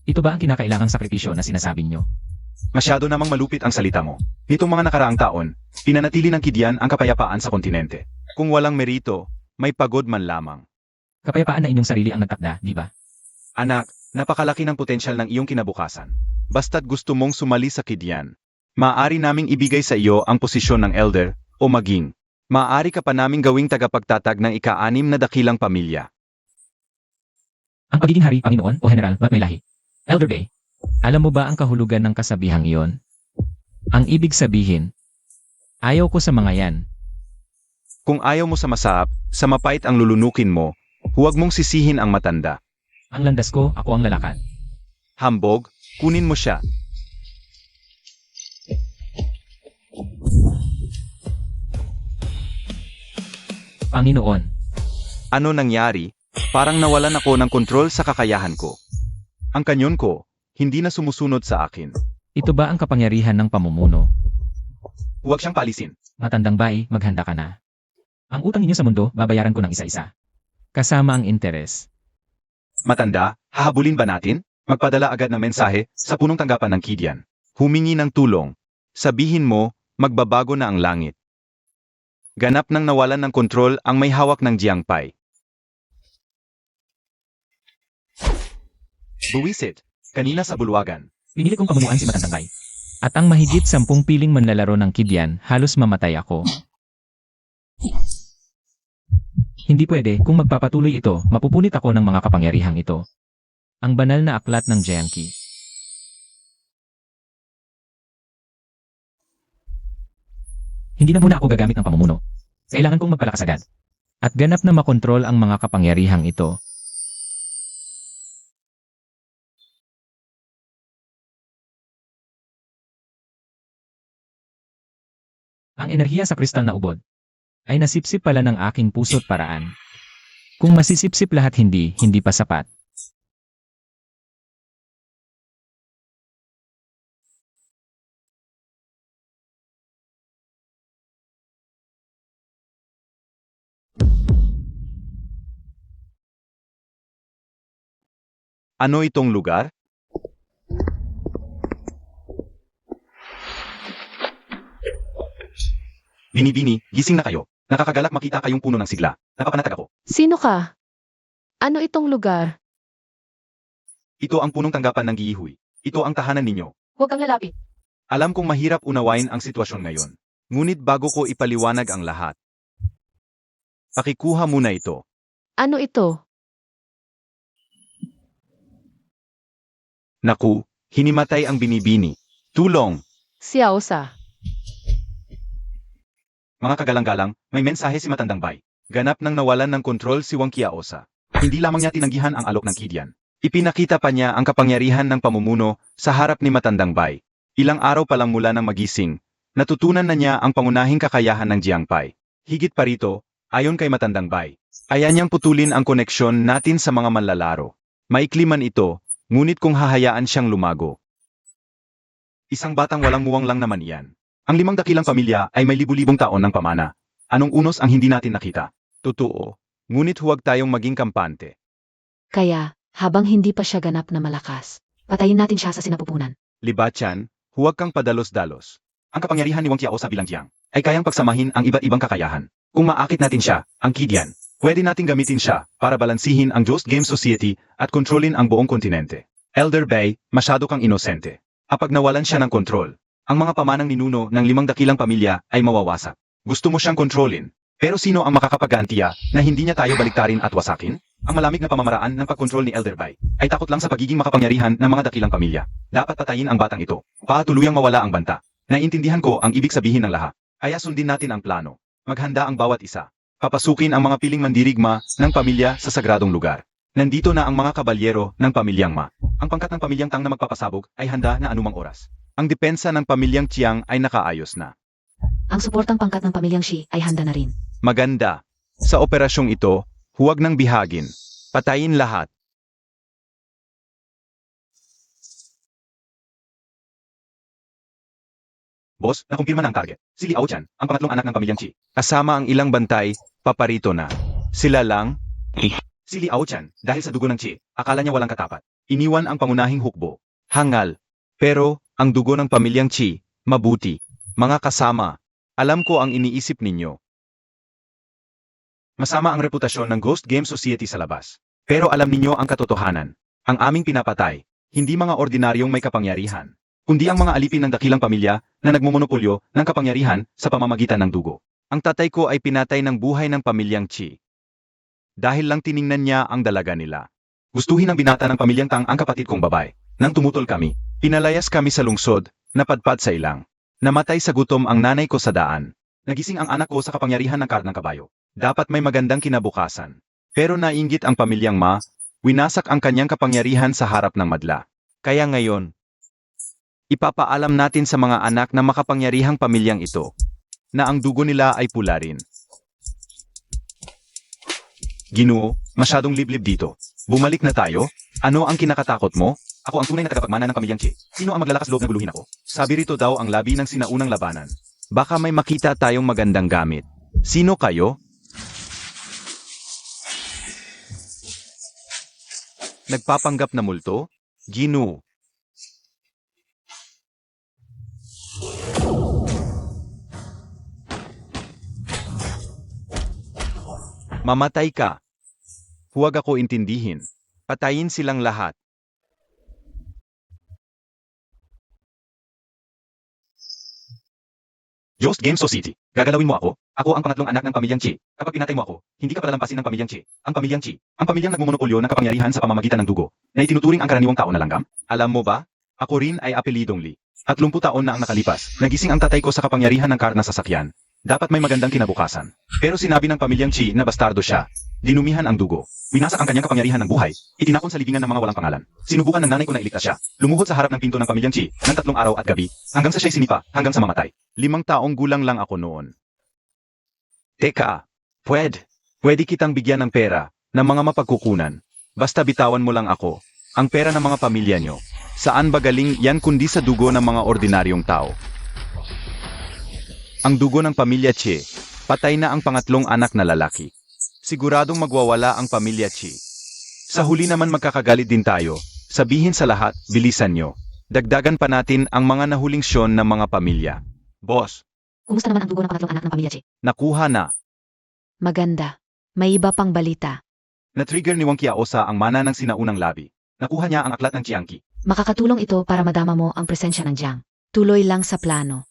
Ito ba ang kinakailangang sakripisyo na sinasabi nyo? Masyado namang malupit ang salita mo. Nitong mga nakaraang taon, pinanatili ng Kidian ang kapayapaan sa kontinente. Kung walang merito, may pagod man lamang. Kapayapaan na inyong sarili ang nagtakda, di ba? Anak, napakalaki ng potensyal ng iyong kinabukasan. Basta't gusto mong sumali sa Kidian, maaari naming ibigay sa iyo ang posisyon ng elder, o maging, maaari ka pa naming gawing tagapagtatag ng ika-6 na dakilang pamilya. Ang pagiging hari, Panginoon, o General, ba't may lahi? Elder Bay, alam mo ba ang kahulugan ng kasabihang iyon? Ang ibig sabihin, ayaw ko sa mga yan. Kung ayaw mo sa masarap, sa mapait ang lulunukin mo, huwag mong sisihin ang matanda. Ang landas ko, ako ang lalakad. Hambog, kunin mo siya. Panginoon, Ano nangyari? Parang nawalan ako ng kontrol sa kakayahan ko. Ang kanyon ko, hindi na sumusunod sa akin. ito ba ang kapangyarihan ng pamumuno? Huwag siyang palisin. Matandang bayi, maghanda ka na. Ang utang ninyo sa mundo, babayaran ko ng isa-isa. Kasama ang interes. Matanda, hahabulin ba natin? Magpadala agad ng mensahe sa punong tanggapan ng Kidian. Humingi ng tulong. Sabihin mo, magbabago na ang langit. Ganap nang nawalan ng kontrol ang may hawak ng Jiangpai. Buwisit, kanina sa bulwagan. Pinili kong pamunuan si matandang bayi. At ang mahigit 10 piling manlalaro ng Kidian, halos mamatay ako. Hindi pwede, kung magpapatuloy ito, mapupunit ako ng mga kapangyarihang ito. Ang banal na aklat ng Jiangqi. Hindi na muna ako gagamit ng pamumuno. Kailangan kong magpalakas agad. At ganap na makontrol ang mga kapangyarihang ito. Ang enerhiya sa kristal na ubod ay nasipsip pala ng aking puso't paraan. Kung masisipsip lahat hindi pa sapat. Ano itong lugar? Bini-bini, gising na kayo. Nakakagalak makita kayong puno ng sigla. Napapanatag ako. Sino ka? Ano itong lugar? Ito ang punong tanggapan ng Giihoy. Ito ang tahanan ninyo. Huwag kang lalapit. Alam kong mahirap unawain ang sitwasyon ngayon. Ngunit bago ko ipaliwanag ang lahat, pakikuha muna ito. Ano ito? Naku, hinimatay ang binibini. Tulong! Si Aosa. Mga kagalang-galang, may mensahe si Matandang Bay. Ganap nang nawalan ng kontrol si Wang Qiaosa. Hindi lamang niya tinanggihan ang alok ng Kidian. Ipinakita pa niya ang kapangyarihan ng pamumuno sa harap ni Matandang Bay. Ilang araw pa lang mula ng magising, natutunan na niya ang pangunahing kakayahan ng Jiangpai. Higit pa rito, ayon kay Matandang Bay, ayaw niyang putulin ang koneksyon natin sa mga manlalaro. Maikli man ito, ngunit kung hahayaan siyang lumago. Isang batang walang muwang lang naman iyan. Ang 5 dakilang pamilya ay may libu-libong taon ng pamana. Anong unos ang hindi natin nakita? Totoo. Ngunit huwag tayong maging kampante. Kaya, habang hindi pa siya ganap na malakas, patayin natin siya sa sinapupunan. Libatyan, huwag kang padalos-dalos. Ang kapangyarihan ni Wang Qiaosa bilang Jiang ay kayang pagsamahin ang iba't ibang kakayahan. Kung maakit natin siya, ang Kidian, pwede nating gamitin siya para balansihin ang Ghost Game Society at kontrolin ang buong kontinente. Elder Bay, masyado kang inosente. Kapag nawalan siya ng kontrol, ang mga pamanang ninuno ng 5 dakilang pamilya ay mawawasak. Gusto mo siyang kontrolin, pero sino ang makakapag-garantiya na hindi niya tayo baliktarin at wasakin? Ang malamig na pamamaraan ng pagkontrol ni Elder Bay ay takot lang sa pagiging makapangyarihan ng mga dakilang pamilya. Dapat patayin ang batang ito, para tuluyang mawala ang banta. Naiintindihan ko ang ibig sabihin ng lahat. Kaya sundin natin ang plano. Maghanda ang bawat isa. Papasukin ang mga piling mandirigma ng pamilya sa sagradong lugar. Nandito na ang mga kabalyero ng pamilyang Ma. Ang pangkat ng pamilyang Tang na magpapasabog ay handa na anumang oras. Ang depensa ng pamilyang Chiang ay nakaayos na. Ang suportang pangkat ng pamilyang Shi ay handa na rin. Maganda. Sa operasyong ito, huwag nang bihagin. Patayin lahat. Boss, nakumpirma na ang target. Si Liao Chan, ang pangatlong anak ng pamilyang Chi. Kasama ang ilang bantay, paparito na. Sila lang? Si Liao Chan, dahil sa dugo ng Chi, akala niya walang katapat. Iniwan ang pangunahing hukbo. Hangal. Pero, ang dugo ng pamilyang Chi, mabuti. Mga kasama, alam ko ang iniisip ninyo. Masama ang reputasyon ng Ghost Game Society sa labas. Pero alam ninyo ang katotohanan. Ang aming pinapatay, hindi mga ordinaryong may kapangyarihan, kundi ang mga alipin ng dakilang pamilya na nagmumonopolyo ng kapangyarihan sa pamamagitan ng dugo. Ang tatay ko ay pinatay ng buhay ng pamilyang Chi. Dahil lang tiningnan niya ang dalaga nila. Gustuhin ng binata ng pamilyang Tang ang kapatid kong babae. Nang tumutol kami, pinalayas kami sa lungsod, napadpad sa ilang. Namatay sa gutom ang nanay ko sa daan. Nagising ang anak ko sa kapangyarihan ng karnang kabayo. Dapat may magandang kinabukasan. Pero nainggit ang pamilyang Ma, winasak ang kanyang kapangyarihan sa harap ng madla. Kaya ngayon, ipapaalam natin sa mga anak na makapangyarihang pamilyang ito, na ang dugo nila ay pula rin. Ginoo, masyadong liblib dito. Bumalik na tayo? Ano ang kinakatakot mo? Ako ang tunay na tagapagmana ng pamilyang Chi. Sino ang maglalakas loob na guluhin ako? Sabi rito daw ang labi ng sinaunang labanan. Baka may makita tayong magandang gamit. Sino kayo? Nagpapanggap na multo? Ginoo. Mamatay ka. Huwag ako intindihin. Patayin silang lahat. Ghost Game Society. Gagalawin mo ako? Ako ang pangatlong anak ng pamilyang Chi. Kapag pinatay mo ako, hindi ka palalampasin ng pamilyang Chi. Ang pamilyang Chi. Ang pamilyang nagmumonopolyo ng kapangyarihan sa pamamagitan ng dugo, na itinuturing ang karaniwang tao na langgam. Alam mo ba? Ako rin ay apelidong Li. 30 taon na ang nakalipas. Nagising ang tatay ko sa kapangyarihan ng karna sasakyan. Dapat may magandang kinabukasan. Pero sinabi ng pamilyang Chi na bastardo siya. Dinumihan ang dugo. Winasak ang kanyang kapangyarihan ng buhay. Itinapon sa libingan ng mga walang pangalan. Sinubukan ng nanay ko na iligtas siya. Lumuhod sa harap ng pinto ng pamilyang Chi ng 3 araw at gabi, hanggang sa siya'y sinipa, hanggang sa mamatay. 5 taong gulang lang ako noon. Teka, pwede kitang bigyan ng pera, ng mga mapagkukunan. Basta bitawan mo lang ako. Ang pera ng mga pamilya nyo. Saan ba galing yan kundi sa dugo ng mga ordinaryong tao? Ang dugo ng pamilya Chi, patay na ang pangatlong anak na lalaki. Siguradong magwawala ang pamilya Chi. Sa huli naman magkakagalit din tayo. Sabihin sa lahat, bilisan nyo. Dagdagan pa natin ang mga nahuling syon ng mga pamilya. Boss, Kumusta naman ang dugo ng pangatlong anak ng pamilya Chi? nakuha na. Maganda. May iba pang balita. Na-trigger ni Wang Qiaosa ang mana ng sinaunang labi. Nakuha niya ang aklat ng Chiangqi. Makakatulong ito para madama mo ang presensya ng Jiang. Tuloy lang sa plano.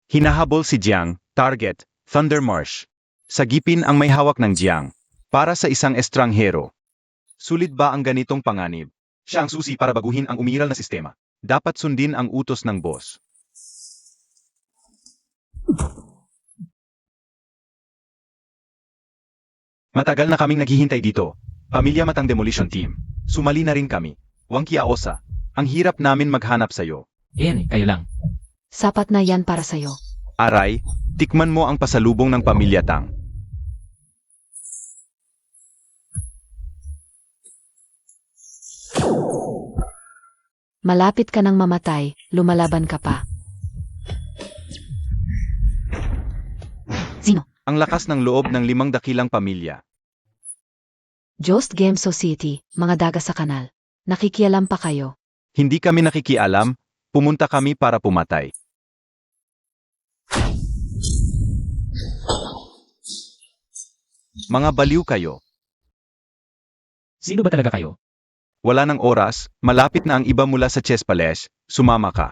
Hinahabol si Jiang, target, Thunder Marsh. Sagipin ang may hawak ng Jiang. Para sa isang estranghero. Sulit ba ang ganitong panganib? Siya ang susi para baguhin ang umiiral na sistema. Dapat sundin ang utos ng boss. Matagal na kaming naghihintay dito. Pamilya Matang Demolition Team. Sumali na rin kami. Wang Qiaosa, ang hirap namin maghanap sa'yo. Kayo lang. Sapat na yan para sa'yo. Aray, tikman mo ang pasalubong ng Pamilya Tang. Malapit ka nang mamatay, lumalaban ka pa. Sino? Ang lakas ng loob ng 5 dakilang pamilya. Jost Game Society, mga daga sa kanal. Nakikialam pa kayo. Hindi kami nakikialam, pumunta kami para pumatay. Mga baliw kayo. Sino ba talaga kayo? Wala ng oras, malapit na ang iba mula sa chess palace, sumama ka.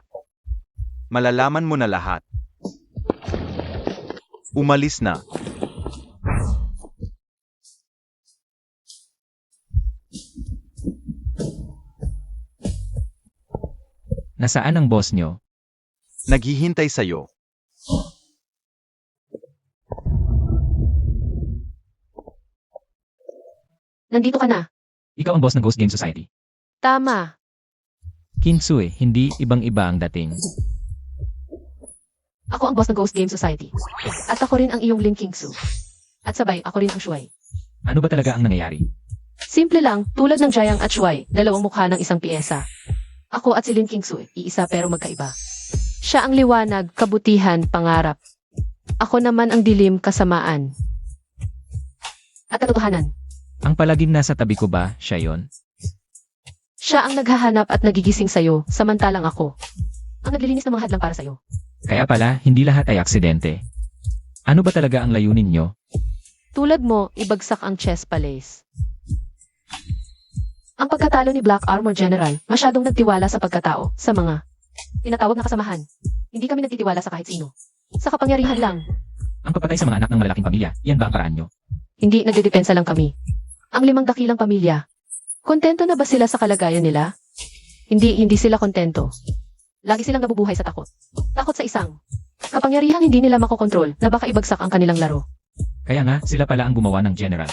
Malalaman mo na lahat. Umalis na. Nasaan ang boss nyo? Naghihintay sa'yo. Nandito ka na. Ikaw ang boss ng Ghost Game Society. Tama. Kinsue, hindi ibang-iba ang dating. Ako ang boss ng Ghost Game Society. At ako rin ang iyong Lin Kingsu. At sabay, ako rin ang Shuai. Ano ba talaga ang nangyayari? Simple lang, tulad ng Jiang at Shuai, dalawang mukha ng isang piyesa. Ako at si Lin Kingsu, iisa pero magkaiba. Siya ang liwanag, kabutihan, pangarap. Ako naman ang dilim, kasamaan. At katotohanan. Ang palaging nasa tabi ko ba, siya yon? Siya ang naghahanap at nagigising sa'yo, samantalang ako. Ang naglilinis ng mga hadlang para sa'yo. Kaya pala, hindi lahat ay aksidente. Ano ba talaga ang layunin nyo? Tulad mo, ibagsak ang chess palace. Ang pagkatalo ni Black Armor General, masyadong nagtiwala sa pagkatao, sa mga tinatawag na kasamahan. Hindi kami nagtitiwala sa kahit sino. Sa kapangyarihan lang. Ang pagpatay sa mga anak ng malalaking pamilya, yan ba ang paraan nyo? Hindi nagdedepensa lang kami. Ang 5 dakilang pamilya. Kontento na ba sila sa kalagayan nila? Hindi sila kontento. Lagi silang nabubuhay sa takot. Takot sa isang kapangyarihan hindi nila makokontrol na baka ibagsak ang kanilang laro. Kaya nga, sila pala ang gumawa ng general.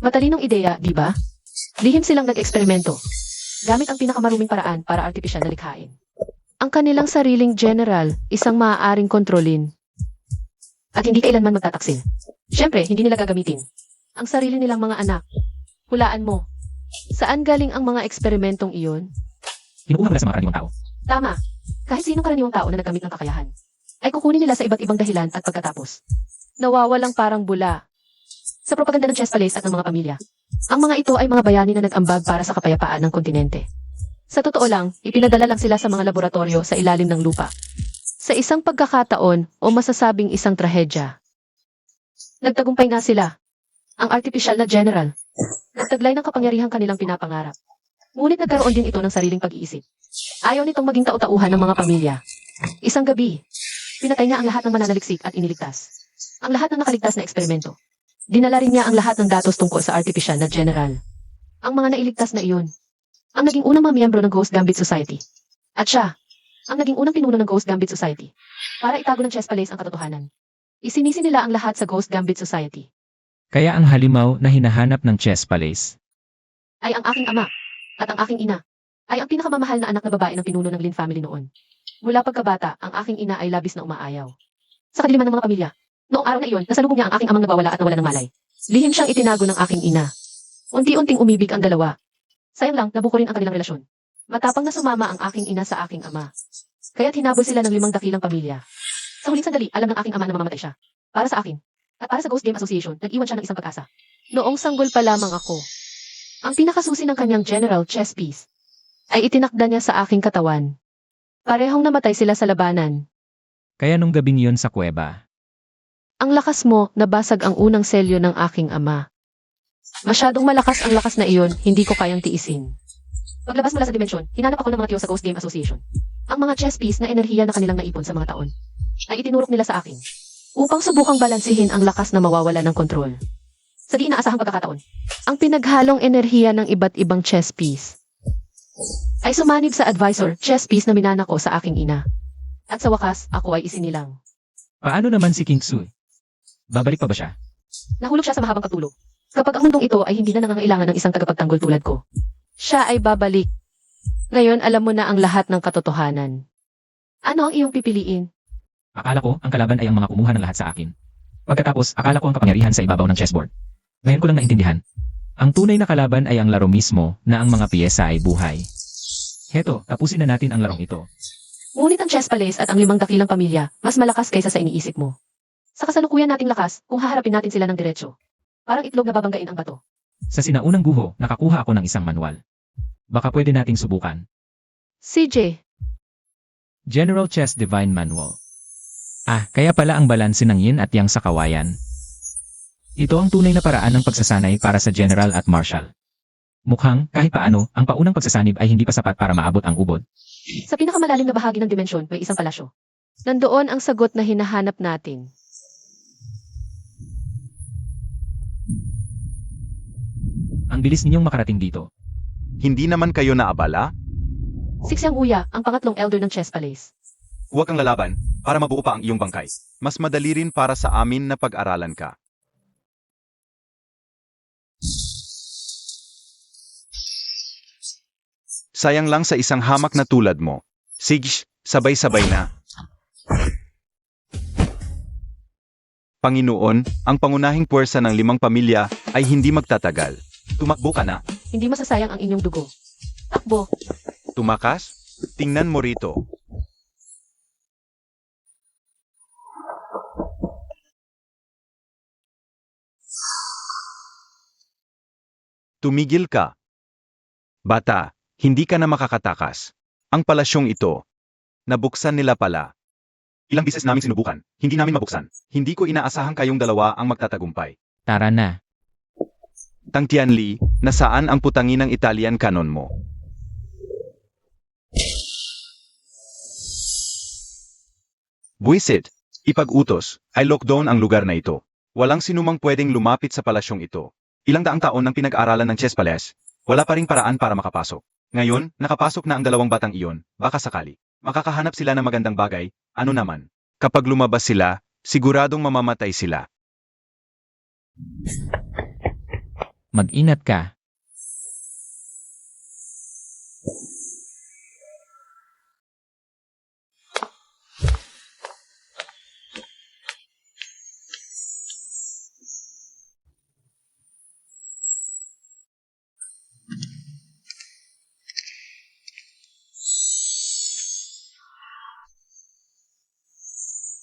Matalinong ideya, di ba? Lihim silang nag-eksperimento. Gamit ang pinakamaruming paraan para artipisyal na likhain. Ang kanilang sariling general, isang maaaring kontrolin. At hindi kailanman magtataksil. Siyempre, hindi nila gagamitin ang sarili nilang mga anak. Hulaan mo. Saan galing ang mga eksperimentong iyon? Kinukuha mula sa mga karaniwang tao. Tama. Kahit sinong karaniwang tao na naggamit ng kakayahan, ay kukunin nila sa iba't ibang dahilan at pagkatapos. Nawawalang parang bula. Sa propaganda ng chess palace at ng mga pamilya. Ang mga ito ay mga bayani na nag-ambag para sa kapayapaan ng kontinente. Sa totoo lang, ipinadala lang sila sa mga laboratorio sa ilalim ng lupa. Sa isang pagkakataon o masasabing isang trahedya. Nagtagumpay nga sila. Ang artipisyal na general. Nagtaglay ng kapangyarihang kanilang pinapangarap. Ngunit nagkaroon din ito ng sariling pag-iisip. Ayaw nitong maging tau-tauhan ng mga pamilya. Isang gabi, pinatay niya ang lahat ng mananaliksik at iniligtas. Ang lahat ng nakaligtas na eksperimento. Dinala rin niya ang lahat ng datos tungkol sa artipisyal na general. Ang mga nailigtas na iyon. Ang naging unang mga miyembro ng Ghost Gambit Society. At siya, ang naging unang pinuno ng Ghost Gambit Society. Para itago ng chess palace ang katotohanan. Isinisi nila ang lahat sa Ghost Gambit Society. Kaya ang halimaw na hinahanap ng chess palace. Ay ang aking ama at ang aking ina ay ang pinakamamahal na anak na babae ng pinuno ng Lin family noon. Mula pagkabata, ang aking ina ay labis na umaayaw. Sa kadiliman ng mga pamilya, noong araw na iyon, nasalubong niya ang aking amang nabawala at nawala ng malay. Lihim siyang itinago ng aking ina. Unti-unting umibig ang dalawa. Sayang lang, nabuko rin ang kanilang relasyon. Matapang na sumama ang aking ina sa aking ama. Kaya't hinabol sila ng 5 dakilang pamilya. Sa huling sandali, alam ng aking ama na mamamatay siya. Para sa akin, at para sa Ghost Game Association, nag-iwan siya ng isang pag-asa. Noong sanggol pa lamang ako, ang pinakasusi ng kanyang general chess piece ay itinakda niya sa aking katawan. Parehong namatay sila sa labanan. Kaya nung gabing yun sa kuweba, Ang lakas mo, nabasag ang unang selyo ng aking ama. Masyadong malakas ang lakas na iyon, hindi ko kayang tiisin. Paglabas mula sa dimensyon, hinanap ako ng mga tiyo sa Ghost Game Association. Ang mga chess piece na enerhiya na kanilang naipon sa mga taon ay itinurok nila sa akin upang subukang balansihin ang lakas na mawawala ng kontrol. Sa di inaasahang pagkakataon, ang pinaghalong enerhiya ng iba't ibang chess piece ay sumanib sa advisor chess piece na minana ko sa aking ina. At sa wakas, ako ay isinilang. paano naman si King Sui? Babalik pa ba siya? Nahulog siya sa mahabang pagtulog. Kapag ang mundong ito ay hindi na nangangailangan ng isang tagapagtanggol tulad ko, siya ay babalik. Ngayon alam mo na ang lahat ng katotohanan. Ano ang iyong pipiliin? Akala ko ang kalaban ay ang mga kumuha ng lahat sa akin. Pagkatapos, akala ko ang kapangyarihan sa ibabaw ng chessboard. Ngayon ko lang naintindihan. Ang tunay na kalaban ay ang laro mismo na ang mga piyesa ay buhay. Heto, tapusin na natin ang larong ito. Ngunit ang chess palace at ang 5 dakilang pamilya, mas malakas kaysa sa iniisip mo. Sa kasalukuyan nating lakas, kung haharapin natin sila ng diretsyo. Parang itlog na babanggain ang bato. Sa sinaunang guho, nakakuha ako ng isang manual. Baka pwede nating subukan. CJ, General Chess Divine Manual. Kaya pala ang balanse ng yin at yang sa kawayan. Ito ang tunay na paraan ng pagsasanay para sa general at marshal. Mukhang, kahit paano, ang paunang pagsasanib ay hindi pa sapat para maabot ang ubod. sa pinakamalalim na bahagi ng dimensyon may isang palasyo. Nandoon ang sagot na hinahanap natin. Ang bilis ninyong makarating dito. Hindi naman kayo naabala? Sixiang Uya, ang pangatlong elder ng chess palace. Huwag kang lalaban, para mabuo pa ang iyong bangkay. Mas madali rin para sa amin na pag-aralan ka. Sayang lang sa isang hamak na tulad mo. Sige, sabay-sabay na. Panginoon, ang pangunahing puwersa ng 5 pamilya ay hindi magtatagal. Tumakbo ka na. Hindi masasayang ang inyong dugo. Takbo. Tumakas? Tingnan mo rito. Tumigil ka. Bata, hindi ka na makakatakas. Ang palasyong ito, nabuksan nila pala. Ilang bisis namin sinubukan, hindi namin mabuksan. Hindi ko inaasahan kayong dalawa ang magtatagumpay. Tara na. Tang Tianli, nasaan ang putanginang Italian canon mo? Buisit, ipag-utos, ay lockdown ang lugar na ito. Walang sinumang pwedeng lumapit sa palasyong ito. Ilang daang taon nang pinag-aralan ng Chess Palace, wala pa ring paraan para makapasok. Ngayon, nakapasok na ang 2 batang iyon, baka sakali. Makakahanap sila ng magandang bagay, ano naman. Kapag lumabas sila, siguradong mamamatay sila. Mag-inat ka.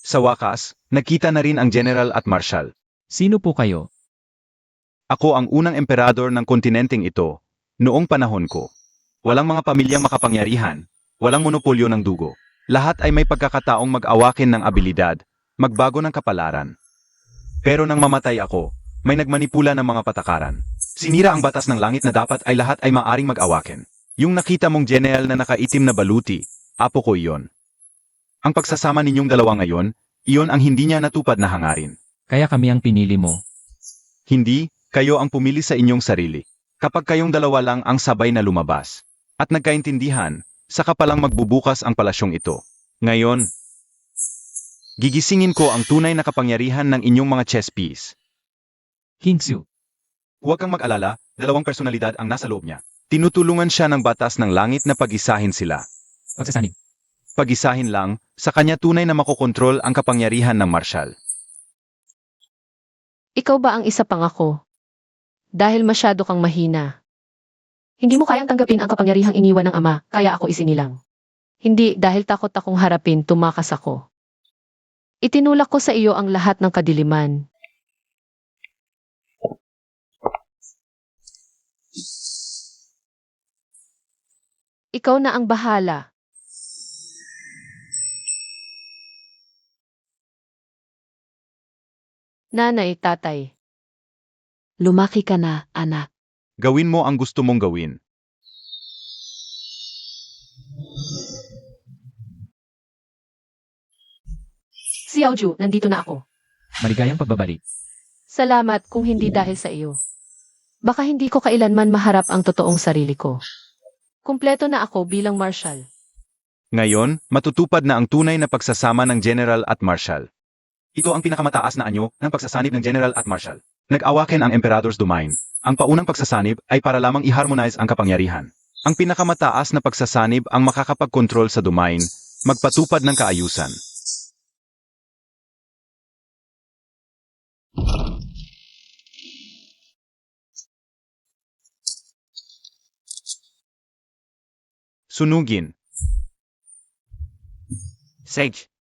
Sa wakas, nakita na rin ang general at marshal. Sino po kayo? Ako ang unang emperador ng kontinenteng ito, noong panahon ko. Walang mga pamilyang makapangyarihan, walang monopolyo ng dugo. Lahat ay may pagkakataong mag-awakin ng abilidad, magbago ng kapalaran. Pero nang mamatay ako, may nagmanipula ng mga patakaran. Sinira ang batas ng langit na dapat ay lahat ay maaring mag-awakin. Yung nakita mong general na nakaitim na baluti, apo ko iyon. Ang pagsasama ninyong dalawa ngayon, iyon ang hindi niya natupad na hangarin. Kaya kami ang pinili mo. Hindi, kayo ang pumili sa inyong sarili. Kapag kayong dalawa lang ang sabay na lumabas, at nagkaintindihan, saka palang magbubukas ang palasyong ito. Ngayon, gigisingin ko ang tunay na kapangyarihan ng inyong mga chess piece. King Su. Huwag kang mag-alala, 2 personalidad ang nasa loob niya. Tinutulungan siya ng batas ng langit na pag-isahin sila. Pagsasanib. Pag-isahin lang, sa kanya tunay na makokontrol ang kapangyarihan ng marshal. Ikaw ba ang isa pang ako? Dahil masyado kang mahina. Hindi mo kayang tanggapin ang kapangyarihang iniwan ng ama, kaya ako isinilang. Hindi, dahil takot akong harapin, tumakas ako. Itinulak ko sa iyo ang lahat ng kadiliman. Ikaw na ang bahala. Nanay, tatay. Lumaki ka na, anak. Gawin mo ang gusto mong gawin. Xiaoju, nandito na ako. Maligayang pagbabalik. Salamat kung hindi dahil sa iyo. Baka hindi ko kailanman maharap ang totoong sarili ko. Kumpleto na ako bilang marshal. Ngayon, matutupad na ang tunay na pagsasama ng General at Marshal. Ito ang pinakamataas na anyo ng pagsasanib ng General at Marshal. Nag-awaken ang Emperador's Domain. Ang paunang pagsasanib ay para lamang i-harmonize ang kapangyarihan. Ang pinakamataas na pagsasanib ang makakapag-control sa domain, magpatupad ng kaayusan. Sunugin. Sage.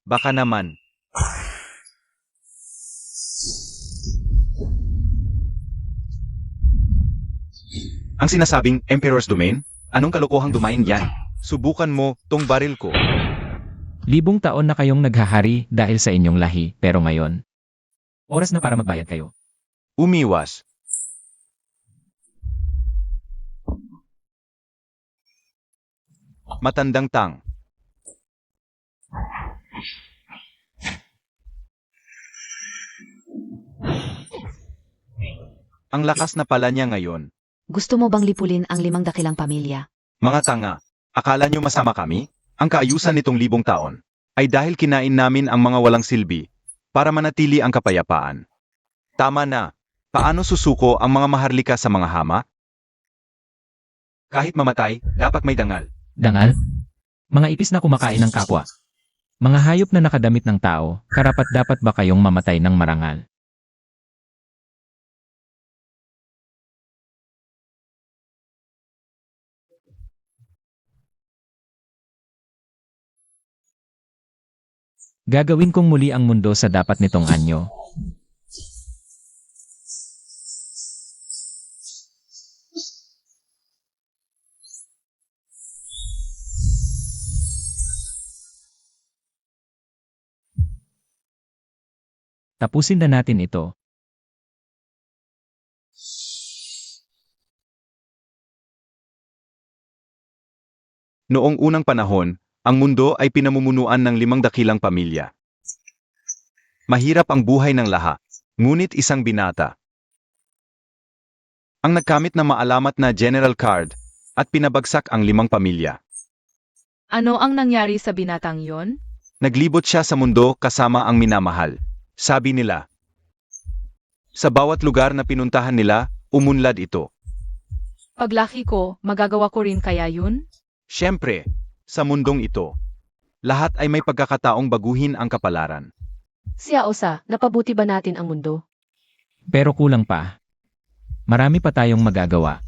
Baka naman. Ang sinasabing Emperor's Domain? Anong kalokohang domain yan? Subukan mo tong baril ko. 1000 taon na kayong naghahari dahil sa inyong lahi, pero ngayon, oras na para magbayad kayo. Umiwas. Matandang tang. Ang lakas na pala niya ngayon. Gusto mo bang lipulin ang 5 dakilang pamilya? Mga tanga, akala nyo masama kami? Ang kaayusan nitong 1000 taon ay dahil kinain namin ang mga walang silbi para manatili ang kapayapaan. Tama na. Paano susuko ang mga maharlika sa mga hama? Kahit mamatay, dapat may dangal. Dangal? Mga ipis na kumakain ng kapwa. Mga hayop na nakadamit ng tao, karapat-dapat ba kayong mamatay ng marangal? Gagawin kong muli ang mundo sa dapat nitong anyo. Tapusin na natin ito. Noong unang panahon, ang mundo ay pinamumunuan ng 5 dakilang pamilya. Mahirap ang buhay ng lahat, ngunit isang binata ang nagkamit ng maalamat na General Card at pinabagsak ang 5 pamilya. Ano ang nangyari sa binatang yon? Naglibot siya sa mundo kasama ang minamahal. Sabi nila, sa bawat lugar na pinuntahan nila, umunlad ito. Paglaki ko, magagawa ko rin kaya yun? Siyempre, sa mundong ito, lahat ay may pagkakataong baguhin ang kapalaran. Xiaosa, napabuti ba natin ang mundo? Pero kulang pa. Marami pa tayong magagawa.